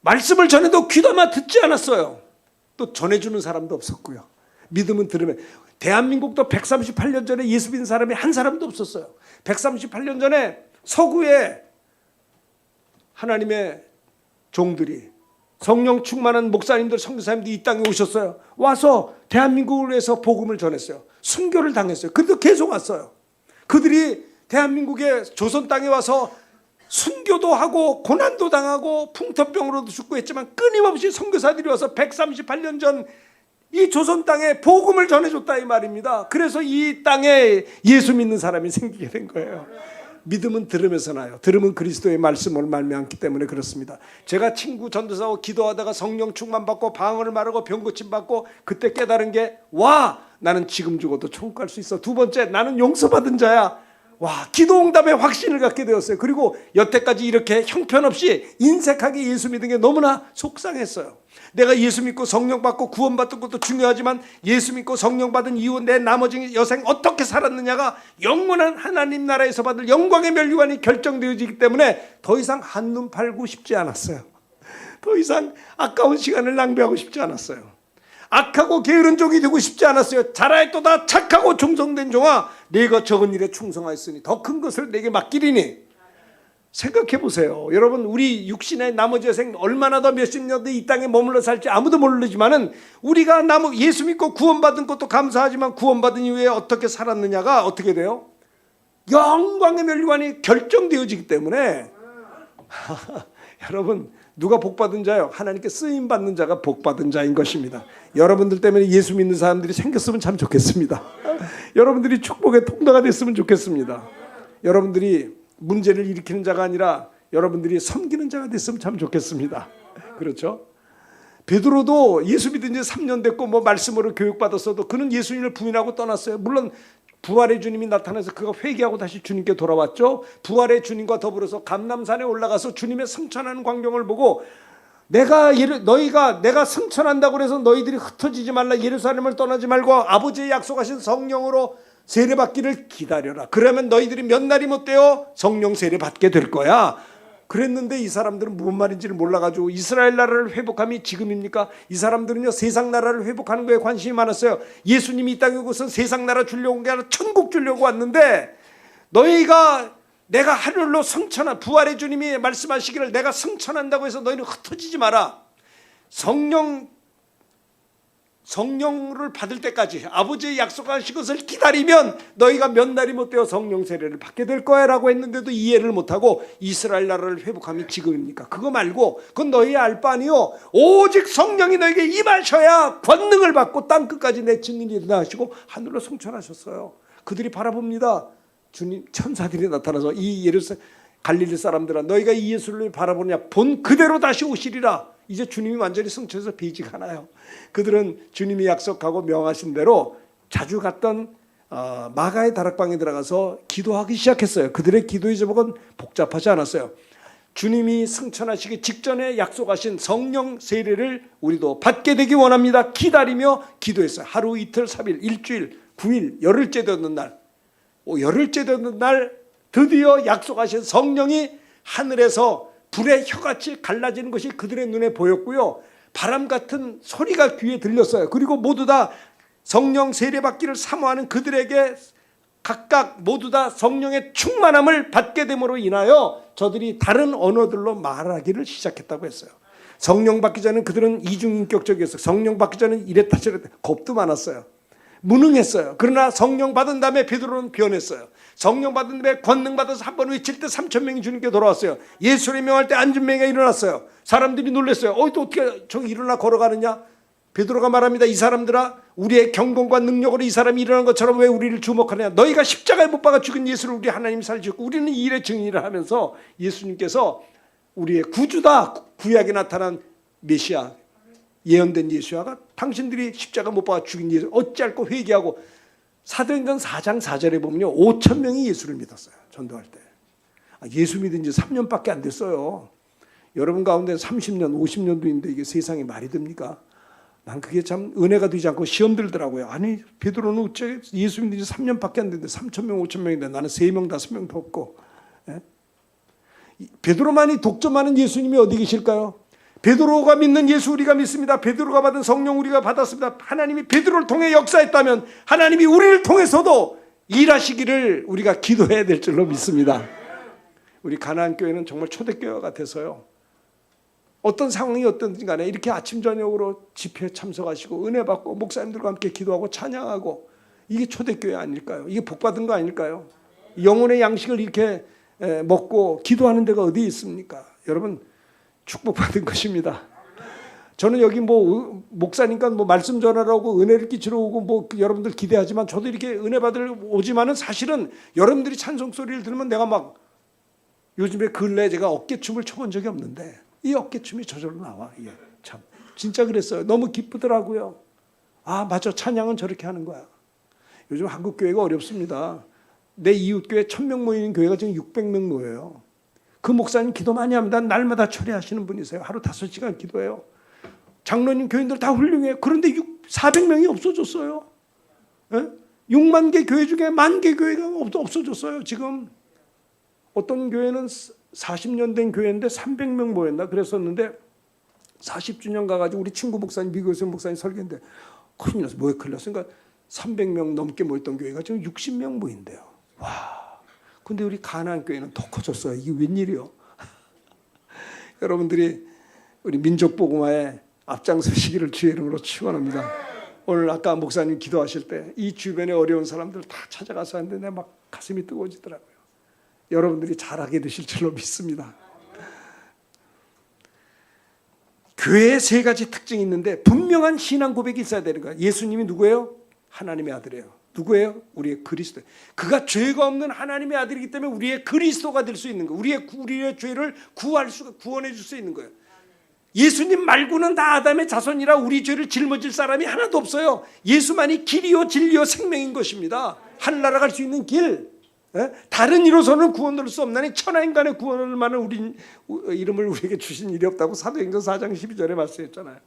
말씀을 전해도 귀담아 듣지 않았어요. 또 전해주는 사람도 없었고요. 믿음은 들음에. 대한민국도 138년 전에 예수 믿는 사람이 한 사람도 없었어요. 138년 전에 서구에 하나님의 종들이 성령 충만한 목사님들 선교사님들이 이 땅에 오셨어요. 와서 대한민국을 위해서 복음을 전했어요. 순교를 당했어요. 그래도 계속 왔어요. 그들이 대한민국의 조선 땅에 와서 순교도 하고 고난도 당하고 풍토병으로도 죽고 했지만 끊임없이 선교사들이 와서 138년 전 이 조선 땅에 복음을 전해줬다 이 말입니다. 그래서 이 땅에 예수 믿는 사람이 생기게 된 거예요. 믿음은 들음에서 나요. 들음은 그리스도의 말씀을 말미암기 때문에 그렇습니다. 제가 친구 전도사하고 기도하다가 성령 충만 받고 방언을 말하고 병 고침 받고 그때 깨달은 게 와 나는 지금 죽어도 천국 갈 수 있어. 두 번째 나는 용서받은 자야. 와 기도 응답에 확신을 갖게 되었어요. 그리고 여태까지 이렇게 형편없이 인색하게 예수 믿은 게 너무나 속상했어요. 내가 예수 믿고 성령 받고 구원 받은 것도 중요하지만 예수 믿고 성령 받은 이후 내 나머지 여생 어떻게 살았느냐가 영원한 하나님 나라에서 받을 영광의 멸류관이 결정되어지기 때문에 더 이상 한눈 팔고 싶지 않았어요. 더 이상 아까운 시간을 낭비하고 싶지 않았어요. 악하고 게으른 종이 되고 싶지 않았어요. 자라했도다 착하고 충성된 종아 내가 적은 일에 충성하였으니 더 큰 것을 내게 맡기리니 생각해 보세요. 여러분, 우리 육신의 나머지 여생 얼마나 더 몇십 년 더 이 땅에 머물러 살지 아무도 모르지만은 우리가 예수 믿고 구원받은 것도 감사하지만 구원받은 이후에 어떻게 살았느냐가 어떻게 돼요? 영광의 멸관이 결정되어지기 때문에 여러분, 누가 복받은 자요? 하나님께 쓰임받는 자가 복받은 자인 것입니다. 여러분들 때문에 예수 믿는 사람들이 생겼으면 참 좋겠습니다. 여러분들이 축복의 통로가 됐으면 좋겠습니다. 여러분들이 문제를 일으키는 자가 아니라 여러분들이 섬기는 자가 됐으면 참 좋겠습니다. 그렇죠? 베드로도 예수 믿은 지 3년 됐고 말씀으로 교육받았어도 그는 예수님을 부인하고 떠났어요. 물론 부활의 주님이 나타나서 그가 회개하고 다시 주님께 돌아왔죠. 부활의 주님과 더불어서 감람산에 올라가서 주님의 승천하는 광경을 보고 내가 승천한다고 해서 너희들이 흩어지지 말라, 예루살렘을 떠나지 말고 아버지의 약속하신 성령으로 세례받기를 기다려라. 그러면 너희들이 몇 날이 못 되어 성령 세례 받게 될 거야. 그랬는데 이 사람들은 무슨 말인지를 몰라가지고 이스라엘 나라를 회복함이 지금입니까? 이 사람들은요, 세상 나라를 회복하는 거에 관심이 많았어요. 예수님이 이 땅에 오고서 세상 나라 주려고 온 게 아니라 천국 주려고 왔는데, 너희가 내가 하늘로 승천한, 부활의 주님이 말씀하시기를 내가 승천한다고 해서 너희는 흩어지지 마라. 성령을 받을 때까지 아버지의 약속하신 것을 기다리면 너희가 몇 날이 못 되어 성령 세례를 받게 될 거야 라고 했는데도 이해를 못하고 이스라엘 나라를 회복함이 지금입니까? 그거 말고 그건 너희 알 바 아니요, 오직 성령이 너에게 임하셔야 권능을 받고 땅끝까지 내 증인이 되다 하시고 하늘로 승천하셨어요. 그들이 바라봅니다. 주님, 천사들이 나타나서 이 예루살렘 갈릴리 사람들아, 너희가 이 예수를 바라보느냐, 본 그대로 다시 오시리라. 이제 주님이 완전히 승천해서 비직 하나요. 그들은 주님이 약속하고 명하신 대로 자주 갔던 마가의 다락방에 들어가서 기도하기 시작했어요. 그들의 기도의 제목은 복잡하지 않았어요. 주님이 승천하시기 직전에 약속하신 성령 세례를 우리도 받게 되기 원합니다. 기다리며 기도했어요. 하루, 이틀, 3일, 일주일, 9일, 열흘째 되는 날, 열흘째 되는 날 드디어 약속하신 성령이 하늘에서 불의 혀같이 갈라지는 것이 그들의 눈에 보였고요. 바람 같은 소리가 귀에 들렸어요. 그리고 모두 다 성령 세례받기를 사모하는 그들에게 각각 모두 다 성령의 충만함을 받게 됨으로 인하여 저들이 다른 언어들로 말하기를 시작했다고 했어요. 성령 받기 전에 그들은 이중인격적이었어요. 성령 받기 전에 이랬다 저랬다 겁도 많았어요. 무능했어요. 그러나 성령 받은 다음에 베드로는 변했어요. 성령 받은 다음에 권능 받아서 한 번 외칠 때 3,000명이 주님께 돌아왔어요. 예수를 명할 때 앉은 명이 일어났어요. 사람들이 놀랐어요. 또 어떻게 저기 일어나 걸어가느냐? 베드로가 말합니다. 이 사람들아, 우리의 경건과 능력으로 이 사람이 일어난 것처럼 왜 우리를 주목하느냐? 너희가 십자가에 못 박아 죽인 예수를 우리 하나님이 살리셨고 우리는 이 일의 증인이라 하면서 예수님께서 우리의 구주다, 구약에 나타난 메시아, 예언된 예수야가 당신들이 십자가 못 박아 죽인 예수 어찌할꼬 회개하고, 사도행전 4장 4절에 보면요, 5,000명이 예수를 믿었어요. 전도할 때. 예수 믿은 지 3년밖에 안 됐어요. 여러분 가운데 30년 50년도 있는데 이게 세상에 말이 됩니까? 난 그게 참 은혜가 되지 않고 시험 들더라고요. 아니, 베드로는 어째 예수 믿은 지 3년밖에 안 됐는데 3,000명 5,000명인데 나는 3명 5명도 없고. 예? 베드로만이 독점하는 예수님이 어디 계실까요? 베드로가 믿는 예수 우리가 믿습니다. 베드로가 받은 성령 우리가 받았습니다. 하나님이 베드로를 통해 역사했다면 하나님이 우리를 통해서도 일하시기를 우리가 기도해야 될 줄로 믿습니다. 우리 가나안 교회는 정말 초대교회와 같아서요, 어떤 상황이 어떤지 간에 이렇게 아침 저녁으로 집회에 참석하시고 은혜 받고 목사님들과 함께 기도하고 찬양하고, 이게 초대교회 아닐까요? 이게 복받은 거 아닐까요? 영혼의 양식을 이렇게 먹고 기도하는 데가 어디 있습니까? 여러분, 축복받은 것입니다. 저는 여기 목사니까 말씀 전하라고 은혜를 끼치러 오고 여러분들 기대하지만, 저도 이렇게 은혜 받으러 오지만은 사실은 여러분들이 찬송 소리를 들으면 내가 막, 요즘에 근래에 제가 어깨춤을 춰본 적이 없는데 이 어깨춤이 저절로 나와. 이게 참 진짜 그랬어요. 너무 기쁘더라고요. 아, 맞아, 찬양은 저렇게 하는 거야. 요즘 한국 교회가 어렵습니다. 내 이웃 교회 1,000명 모이는 교회가 지금 600명 모여요. 그 목사님 기도 많이 합니다. 날마다 철회하시는 분이세요. 하루 5시간 기도해요. 장로님, 교인들 다 훌륭해요. 그런데 400명이 없어졌어요. 예? 6만 개 교회 중에 1만 개 교회가 없어졌어요. 지금 어떤 교회는 40년 된 교회인데 300명 모였나 그랬었는데, 40주년 가가지고 우리 친구 목사님, 미국에서 목사님 설교인데 큰일 났어. 뭐에 큰일 났어. 그러니까 300명 넘게 모였던 교회가 지금 60명 모인대요. 와. 근데 우리 가나안 교회는 더 커졌어요. 이게 웬일이요? 여러분들이 우리 민족복음화에 앞장서시기를 주의 이름으로 축원합니다. 오늘 아까 목사님 기도하실 때 이 주변에 어려운 사람들 다 찾아가서 하는데 내 막 가슴이 뜨거워지더라고요. 여러분들이 잘하게 되실 줄로 믿습니다. 교회에 세 가지 특징이 있는데 분명한 신앙 고백이 있어야 되는 거예요. 예수님이 누구예요? 하나님의 아들이에요. 누구예요? 우리의 그리스도. 그가 죄가 없는 하나님의 아들이기 때문에 우리의 그리스도가 될 수 있는 거예요. 우리의 죄를 구원해 줄 수 있는 거예요. 예수님 말고는 다 아담의 자손이라 우리 죄를 짊어질 사람이 하나도 없어요. 예수만이 길이요 진리요 생명인 것입니다. 하늘나라 갈 수 있는 길. 다른 이로서는 구원을 수 없나니 천하인간의 구원을 만은 우리 이름을 우리에게 주신 일이 없다고 사도행전 4장 12절에 말씀했잖아요.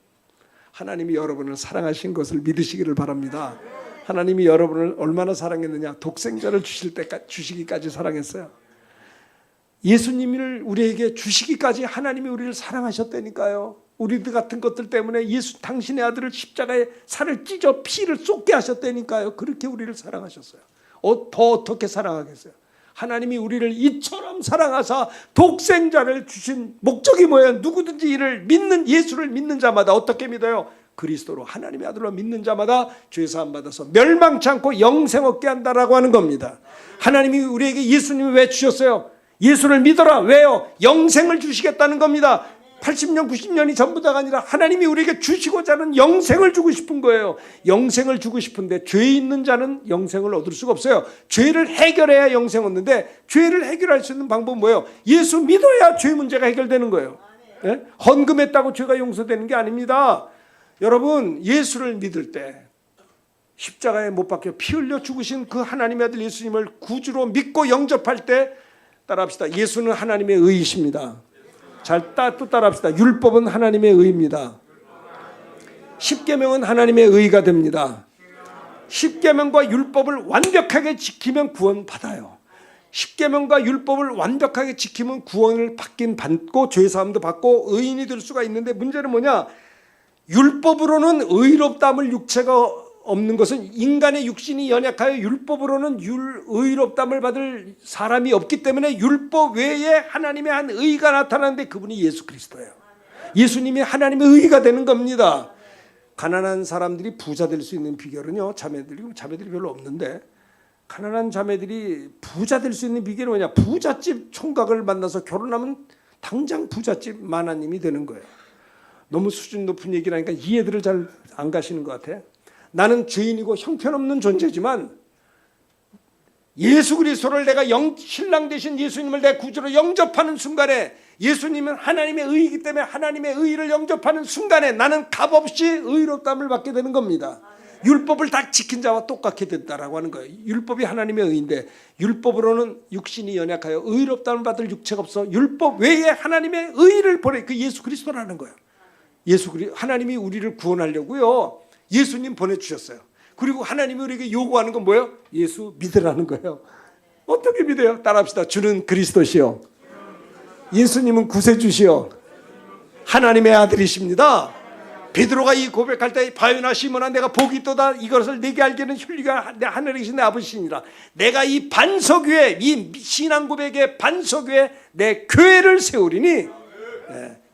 하나님이 여러분을 사랑하신 것을 믿으시기를 바랍니다. 하나님이 여러분을 얼마나 사랑했느냐. 독생자를 주시기까지 사랑했어요. 예수님을 우리에게 주시기까지 하나님이 우리를 사랑하셨다니까요. 우리들 같은 것들 때문에 당신의 아들을 십자가에 살을 찢어 피를 쏟게 하셨다니까요. 그렇게 우리를 사랑하셨어요. 더 어떻게 사랑하겠어요? 하나님이 우리를 이처럼 사랑하사 독생자를 주신 목적이 뭐예요? 누구든지 이를 믿는 예수를 믿는 자마다 어떻게 믿어요? 그리스도로 하나님의 아들로 믿는 자마다 죄 사함 받아서 멸망치 않고 영생 얻게 한다라고 하는 겁니다. 하나님이 우리에게 예수님을 왜 주셨어요? 예수를 믿어라. 왜요? 영생을 주시겠다는 겁니다. 80년 90년이 전부 다가 아니라 하나님이 우리에게 주시고자 하는 영생을 주고 싶은 거예요. 영생을 주고 싶은데 죄 있는 자는 영생을 얻을 수가 없어요. 죄를 해결해야 영생 얻는데 죄를 해결할 수 있는 방법은 뭐예요? 예수 믿어야 죄 문제가 해결되는 거예요. 네? 헌금했다고 죄가 용서되는 게 아닙니다. 여러분 예수를 믿을 때 십자가에 못 박혀 피 흘려 죽으신 그 하나님의 아들 예수님을 구주로 믿고 영접할 때 따라합시다. 예수는 하나님의 의이십니다. 또 따라합시다. 율법은 하나님의 의입니다. 십계명은 하나님의 의가 됩니다. 십계명과 율법을 완벽하게 지키면 구원받아요. 십계명과 율법을 완벽하게 지키면 구원을 받고 죄사함도 받고 의인이 될 수가 있는데 문제는 뭐냐? 율법으로는 의롭다함을 육체가 없는 것은 인간의 육신이 연약하여 율법으로는 의롭다함을 받을 사람이 없기 때문에 율법 외에 하나님의 한 의가 나타나는데 그분이 예수 그리스도예요. 예수님이 하나님의 의가 되는 겁니다. 가난한 사람들이 부자 될 수 있는 비결은요, 자매들이 별로 없는데 가난한 자매들이 부자 될 수 있는 비결은 뭐냐? 부잣집 총각을 만나서 결혼하면 당장 부잣집 마나님이 되는 거예요. 너무 수준 높은 얘기라니까 이해들을 잘 안 가시는 것 같아. 나는 죄인이고 형편없는 존재지만 예수 그리스도를 내가 신랑 되신 예수님을 내 구주로 영접하는 순간에 예수님은 하나님의 의이기 때문에 하나님의 의를 영접하는 순간에 나는 값없이 의롭다함을 받게 되는 겁니다. 율법을 다 지킨 자와 똑같게 됐다라고 하는 거예요. 율법이 하나님의 의인데 율법으로는 육신이 연약하여 의롭다함을 받을 육체가 없어 율법 외에 하나님의 의를 보내 그 예수 그리스도라는 거예요. 하나님이 우리를 구원하려고요. 예수님 보내주셨어요. 그리고 하나님이 우리에게 요구하는 건 뭐예요? 예수 믿으라는 거예요. 어떻게 믿어요? 따라합시다. 주는 그리스도시요 예수님은 구세주시요 하나님의 아들이십니다. 베드로가 이 고백할 때 바요나 시몬아 내가 복이 있도다 이것을 내게 알게는 혈리가 하늘에 계신 내 아버지시니라. 내가 이 반석 위에 이 신앙 고백의 반석 위에 내 교회를 세우리니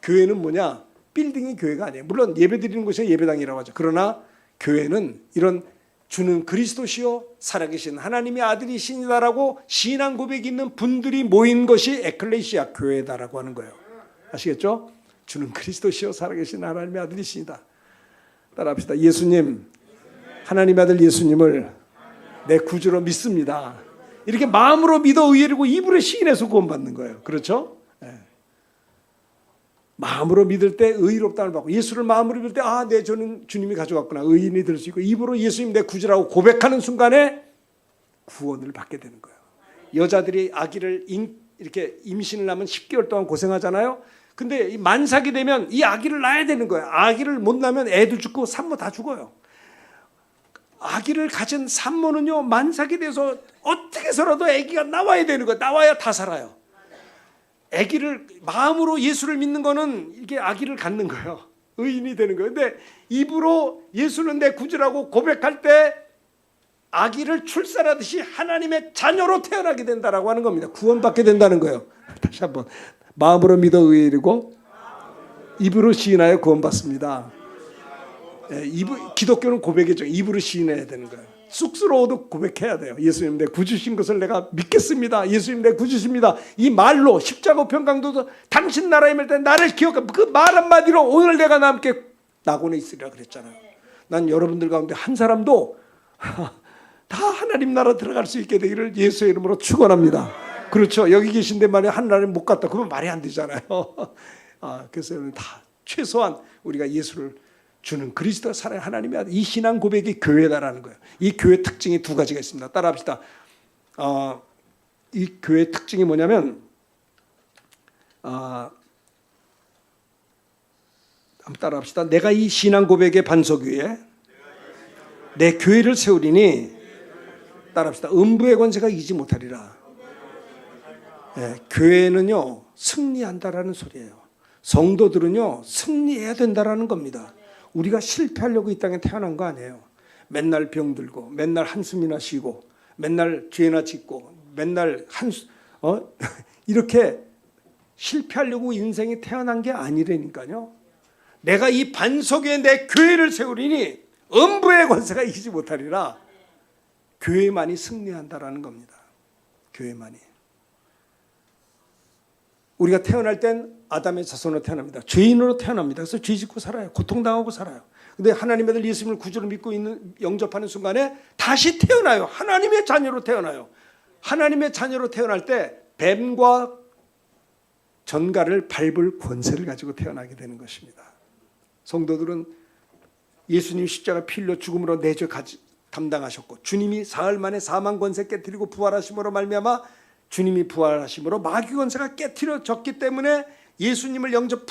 교회는 뭐냐? 빌딩이 교회가 아니에요. 물론 예배드리는 곳이 예배당이라고 하죠. 그러나 교회는 이런 주는 그리스도시요 살아계신 하나님의 아들이시니다라고 신앙 고백이 있는 분들이 모인 것이 에클레시아 교회다라고 하는 거예요. 아시겠죠? 주는 그리스도시요 살아계신 하나님의 아들이시니다. 따라합시다. 예수님, 하나님의 아들 예수님을 내 구주로 믿습니다. 이렇게 마음으로 믿어 의뢰고 입으로 시인해서 구원받는 거예요. 그렇죠? 마음으로 믿을 때 의롭다함을 받고 예수를 마음으로 믿을 때 내 저는 주님이 가져갔구나 의인이 될 수 있고 입으로 예수님 내 구주라고 고백하는 순간에 구원을 받게 되는 거예요. 여자들이 아기를 이렇게 임신을 하면 10개월 동안 고생하잖아요. 근데 만삭이 되면 이 아기를 낳아야 되는 거예요. 아기를 못 낳으면 애도 죽고 산모 다 죽어요. 아기를 가진 산모는요 만삭이 돼서 어떻게 해서라도 아기가 나와야 되는 거예요. 나와야 다 살아요. 아기를 마음으로 예수를 믿는 거는 이게 아기를 갖는 거예요. 의인이 되는 거예요. 근데 입으로 예수는 내 구주라고 고백할 때 아기를 출산하듯이 하나님의 자녀로 태어나게 된다라고 하는 겁니다. 구원받게 된다는 거예요. 다시 한번 마음으로 믿어 의인이고 입으로 시인하여 구원받습니다. 기독교는 고백이죠. 입으로 시인해야 되는 거예요. 쑥스러워도 고백해야 돼요. 예수님 내 구주신 것을 내가 믿겠습니다. 예수님 내 구주십니다. 이 말로 십자가 우편강도도 당신 나라에 임할 때 나를 기억하, 그 말 한마디로 오늘 내가 남게 낙원에 있으리라 그랬잖아요. 난 여러분들 가운데 한 사람도 다 하나님 나라 들어갈 수 있게 되기를 예수의 이름으로 축원합니다. 그렇죠. 여기 계신데 만약 하나님 못 갔다 그러면 말이 안 되잖아요. 그래서 여러분 다 최소한 우리가 예수를 주는 그리스도가 살아야 하나님의 아들. 이 신앙 고백이 교회다라는 거예요. 이 교회 특징이 두 가지가 있습니다. 따라합시다. 이 교회 특징이 뭐냐면 한번 따라합시다. 내가 이 신앙 고백의 반석 위에 내 교회를 세우리니 따라합시다. 음부의 권세가 이기지 못하리라. 교회는요 승리한다라는 소리예요. 성도들은요 승리해야 된다라는 겁니다. 우리가 실패하려고 이 땅에 태어난 거 아니에요. 맨날 병들고 맨날 한숨이나 쉬고 맨날 죄나 짓고 맨날 이렇게 실패하려고 인생에 태어난 게 아니라니까요. 내가 이 반석 위에 내 교회를 세우리니 음부의 권세가 이기지 못하리라. 교회만이 승리한다라는 겁니다. 교회만이. 우리가 태어날 땐 아담의 자손으로 태어납니다. 죄인으로 태어납니다. 그래서 죄 짓고 살아요. 고통당하고 살아요. 근데 하나님의 아들 예수님을 구주로 믿고 있는 영접하는 순간에 다시 태어나요. 하나님의 자녀로 태어나요. 하나님의 자녀로 태어날 때 뱀과 전갈을 밟을 권세를 가지고 태어나게 되는 것입니다. 성도들은 예수님 십자가 피 흘려 죽음으로 내 죄 담당하셨고 주님이 사흘 만에 사망 권세 깨뜨리고 부활하심으로 말미암아 주님이 부활하심으로 마귀 권세가 깨뜨려졌기 때문에 예수님을 영접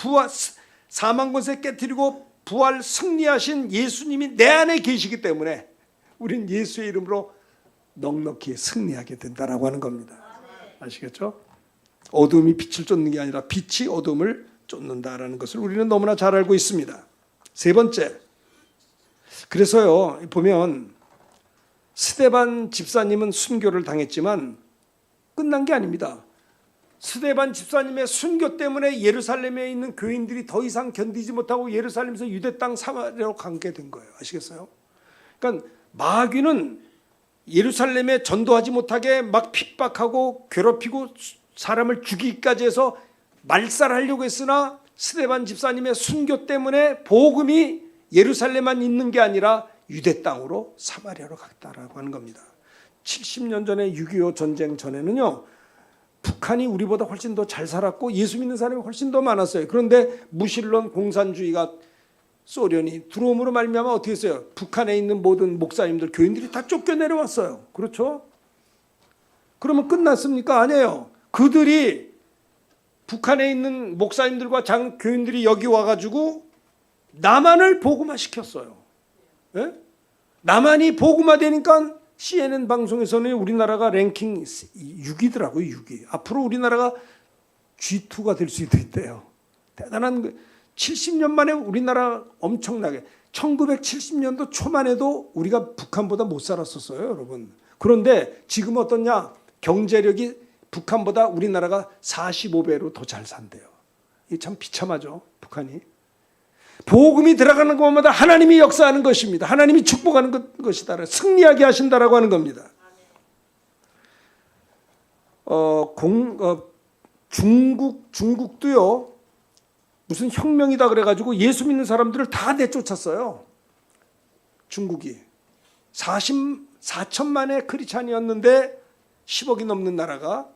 사망 권세 깨뜨리고 부활 승리하신 예수님이 내 안에 계시기 때문에 우린 예수의 이름으로 넉넉히 승리하게 된다라고 하는 겁니다. 아시겠죠? 어둠이 빛을 쫓는 게 아니라 빛이 어둠을 쫓는다라는 것을 우리는 너무나 잘 알고 있습니다. 세 번째, 그래서요 보면 스데반 집사님은 순교를 당했지만 끝난 게 아닙니다. 스데반 집사님의 순교 때문에 예루살렘에 있는 교인들이 더 이상 견디지 못하고 예루살렘에서 유대 땅 사마리아로 가게 된 거예요. 아시겠어요? 그러니까 마귀는 예루살렘에 전도하지 못하게 막 핍박하고 괴롭히고 사람을 죽이기까지 해서 말살하려고 했으나 스데반 집사님의 순교 때문에 복음이 예루살렘만 있는 게 아니라 유대 땅으로 사마리아로 갔다라고 하는 겁니다. 70년 전에 6.25 전쟁 전에는요 북한이 우리보다 훨씬 더 잘 살았고 예수 믿는 사람이 훨씬 더 많았어요. 그런데 무신론 공산주의가 소련이 들어옴으로 말미암아 어떻게 했어요? 북한에 있는 모든 목사님들 교인들이 다 쫓겨내려왔어요. 그렇죠? 그러면 끝났습니까? 아니에요. 그들이 북한에 있는 목사님들과 교인들이 여기 와가지고 남한을 복음화시켰어요. 예? 남한이 복음화되니까 CNN 방송에서는 우리나라가 랭킹 6위더라고요. 6위. 앞으로 우리나라가 G2가 될 수도 있대요. 대단한 70년 만에 우리나라 엄청나게 1970년도 초만 해도 우리가 북한보다 못 살았었어요. 여러분. 그런데 지금 어떠냐? 경제력이 북한보다 우리나라가 45배로 더 잘 산대요. 이게 참 비참하죠. 북한이. 복음이 들어가는 것마다 하나님이 역사하는 것입니다. 하나님이 축복하는 것이다. 승리하게 하신다라고 하는 겁니다. 중국도요. 무슨 혁명이다 그래가지고 예수 믿는 사람들을 다 내쫓았어요. 중국이 44천만의 크리스찬이었는데 10억이 넘는 나라가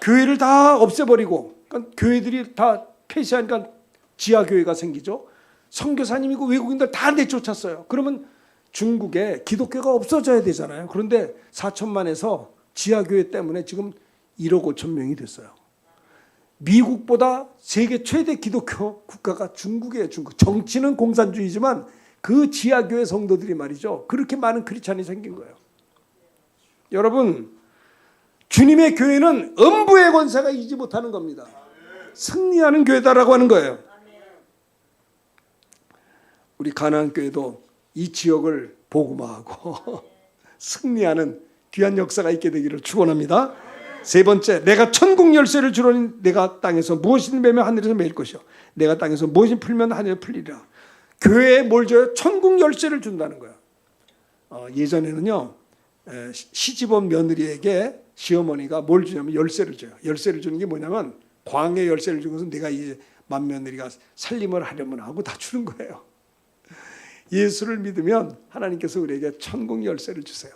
교회를 다 없애버리고 그러니까 교회들이 다 폐쇄하니까 지하교회가 생기죠. 선교사님이고 외국인들 다 내쫓았어요. 그러면 중국에 기독교가 없어져야 되잖아요. 그런데 4천만에서 지하교회 때문에 지금 1억 5천 명이 됐어요. 미국보다 세계 최대 기독교 국가가 중국이에요. 중국. 정치는 공산주의지만 그 지하교회 성도들이 말이죠. 그렇게 많은 크리스찬이 생긴 거예요. 여러분, 주님의 교회는 음부의 권세가 이기지 못하는 겁니다. 승리하는 교회다라고 하는 거예요. 우리 가나안 교회도 이 지역을 복음화하고 승리하는 귀한 역사가 있게 되기를 축원합니다. 세 번째, 내가 천국 열쇠를 주노니 내가 땅에서 무엇이든 매면 하늘에서 매일 것이요 내가 땅에서 무엇이든 풀면 하늘에서 풀리라. 교회에 뭘 줘요? 천국 열쇠를 준다는 거야. 예전에는요, 시집온 며느리에게 시어머니가 뭘 주냐면 열쇠를 줘요. 열쇠를 주는 게 뭐냐면 광의 열쇠를 주고서 내가 이제 맏며느리가 살림을 하려면 하고 다 주는 거예요. 예수를 믿으면 하나님께서 우리에게 천국 열쇠를 주세요.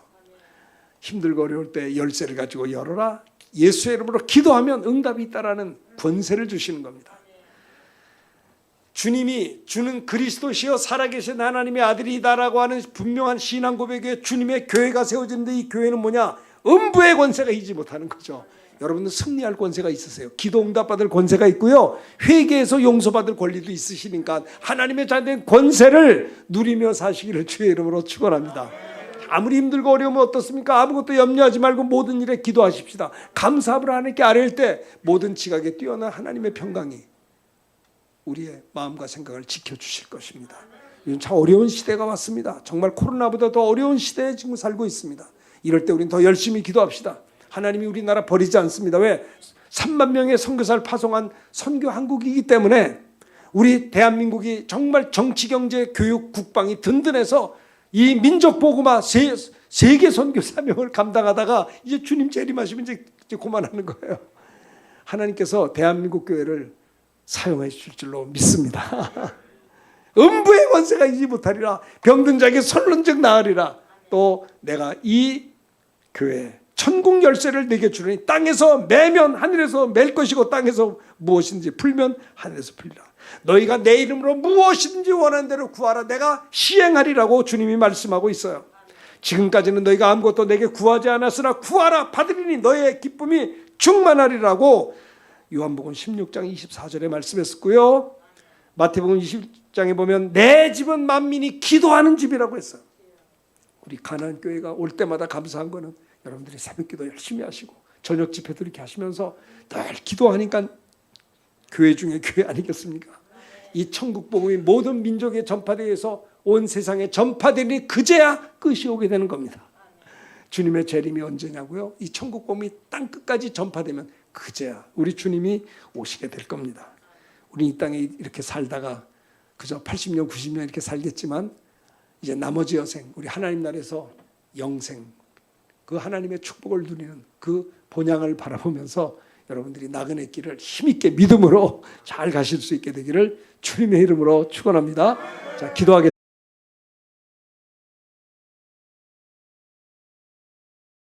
힘들고 어려울 때 열쇠를 가지고 열어라. 예수의 이름으로 기도하면 응답이 있다라는 권세를 주시는 겁니다. 주님이 주는 그리스도시여 살아계신 하나님의 아들이다라고 하는 분명한 신앙 고백에 주님의 교회가 세워지는데 이 교회는 뭐냐? 음부의 권세가 이기지 못하는 거죠. 여러분은 승리할 권세가 있으세요. 기도 응답받을 권세가 있고요. 회개에서 용서받을 권리도 있으시니까 하나님의 자녀된 권세를 누리며 사시기를 주의 이름으로 축원합니다. 아무리 힘들고 어려우면 어떻습니까? 아무것도 염려하지 말고 모든 일에 기도하십시다. 감사함을 하나님께 아뢰일 때 모든 지각에 뛰어난 하나님의 평강이 우리의 마음과 생각을 지켜주실 것입니다. 요즘 참 어려운 시대가 왔습니다. 정말 코로나보다 더 어려운 시대에 지금 살고 있습니다. 이럴 때 우리는 더 열심히 기도합시다. 하나님이 우리나라 버리지 않습니다. 왜? 3만 명의 선교사를 파송한 선교 한국이기 때문에 우리 대한민국이 정말 정치, 경제, 교육, 국방이 든든해서 이 민족 복음화 세계 선교 사명을 감당하다가 이제 주님 재림하시면 이제 그만하는 거예요. 하나님께서 대한민국 교회를 사용해 주실 줄로 믿습니다. 음부의 권세가 이기지 못하리라. 병든 자에게 선론적 나으리라. 또 내가 이 교회 천국 열쇠를 내게 주려니 땅에서 매면 하늘에서 맬 것이고 땅에서 무엇인지 풀면 하늘에서 풀리라. 너희가 내 이름으로 무엇이든지 원하는 대로 구하라. 내가 시행하리라고 주님이 말씀하고 있어요. 지금까지는 너희가 아무것도 내게 구하지 않았으나 구하라 받으리니 너희의 기쁨이 충만하리라고 요한복음 16장 24절에 말씀했었고요. 마태복음 20장에 보면 내 집은 만민이 기도하는 집이라고 했어요. 우리 가나안 교회가 올 때마다 감사한 거는 여러분들이 새벽기도 열심히 하시고 저녁 집회도 이렇게 하시면서 늘 기도하니까 교회 중에 교회 아니겠습니까? 이 천국 복음이 모든 민족에 전파되어서 온 세상에 전파되니 그제야 끝이 오게 되는 겁니다. 주님의 재림이 언제냐고요? 이 천국 복음이 땅 끝까지 전파되면 그제야 우리 주님이 오시게 될 겁니다. 우리 이 땅에 이렇게 살다가 그저 80년 90년 이렇게 살겠지만 이제 나머지 여생 우리 하나님 나라에서 영생 그 하나님의 축복을 누리는 그 본향을 바라보면서 여러분들이 나그네 길을 힘있게 믿음으로 잘 가실 수 있게 되기를 주님의 이름으로 축원합니다. 자, 기도하겠습니다.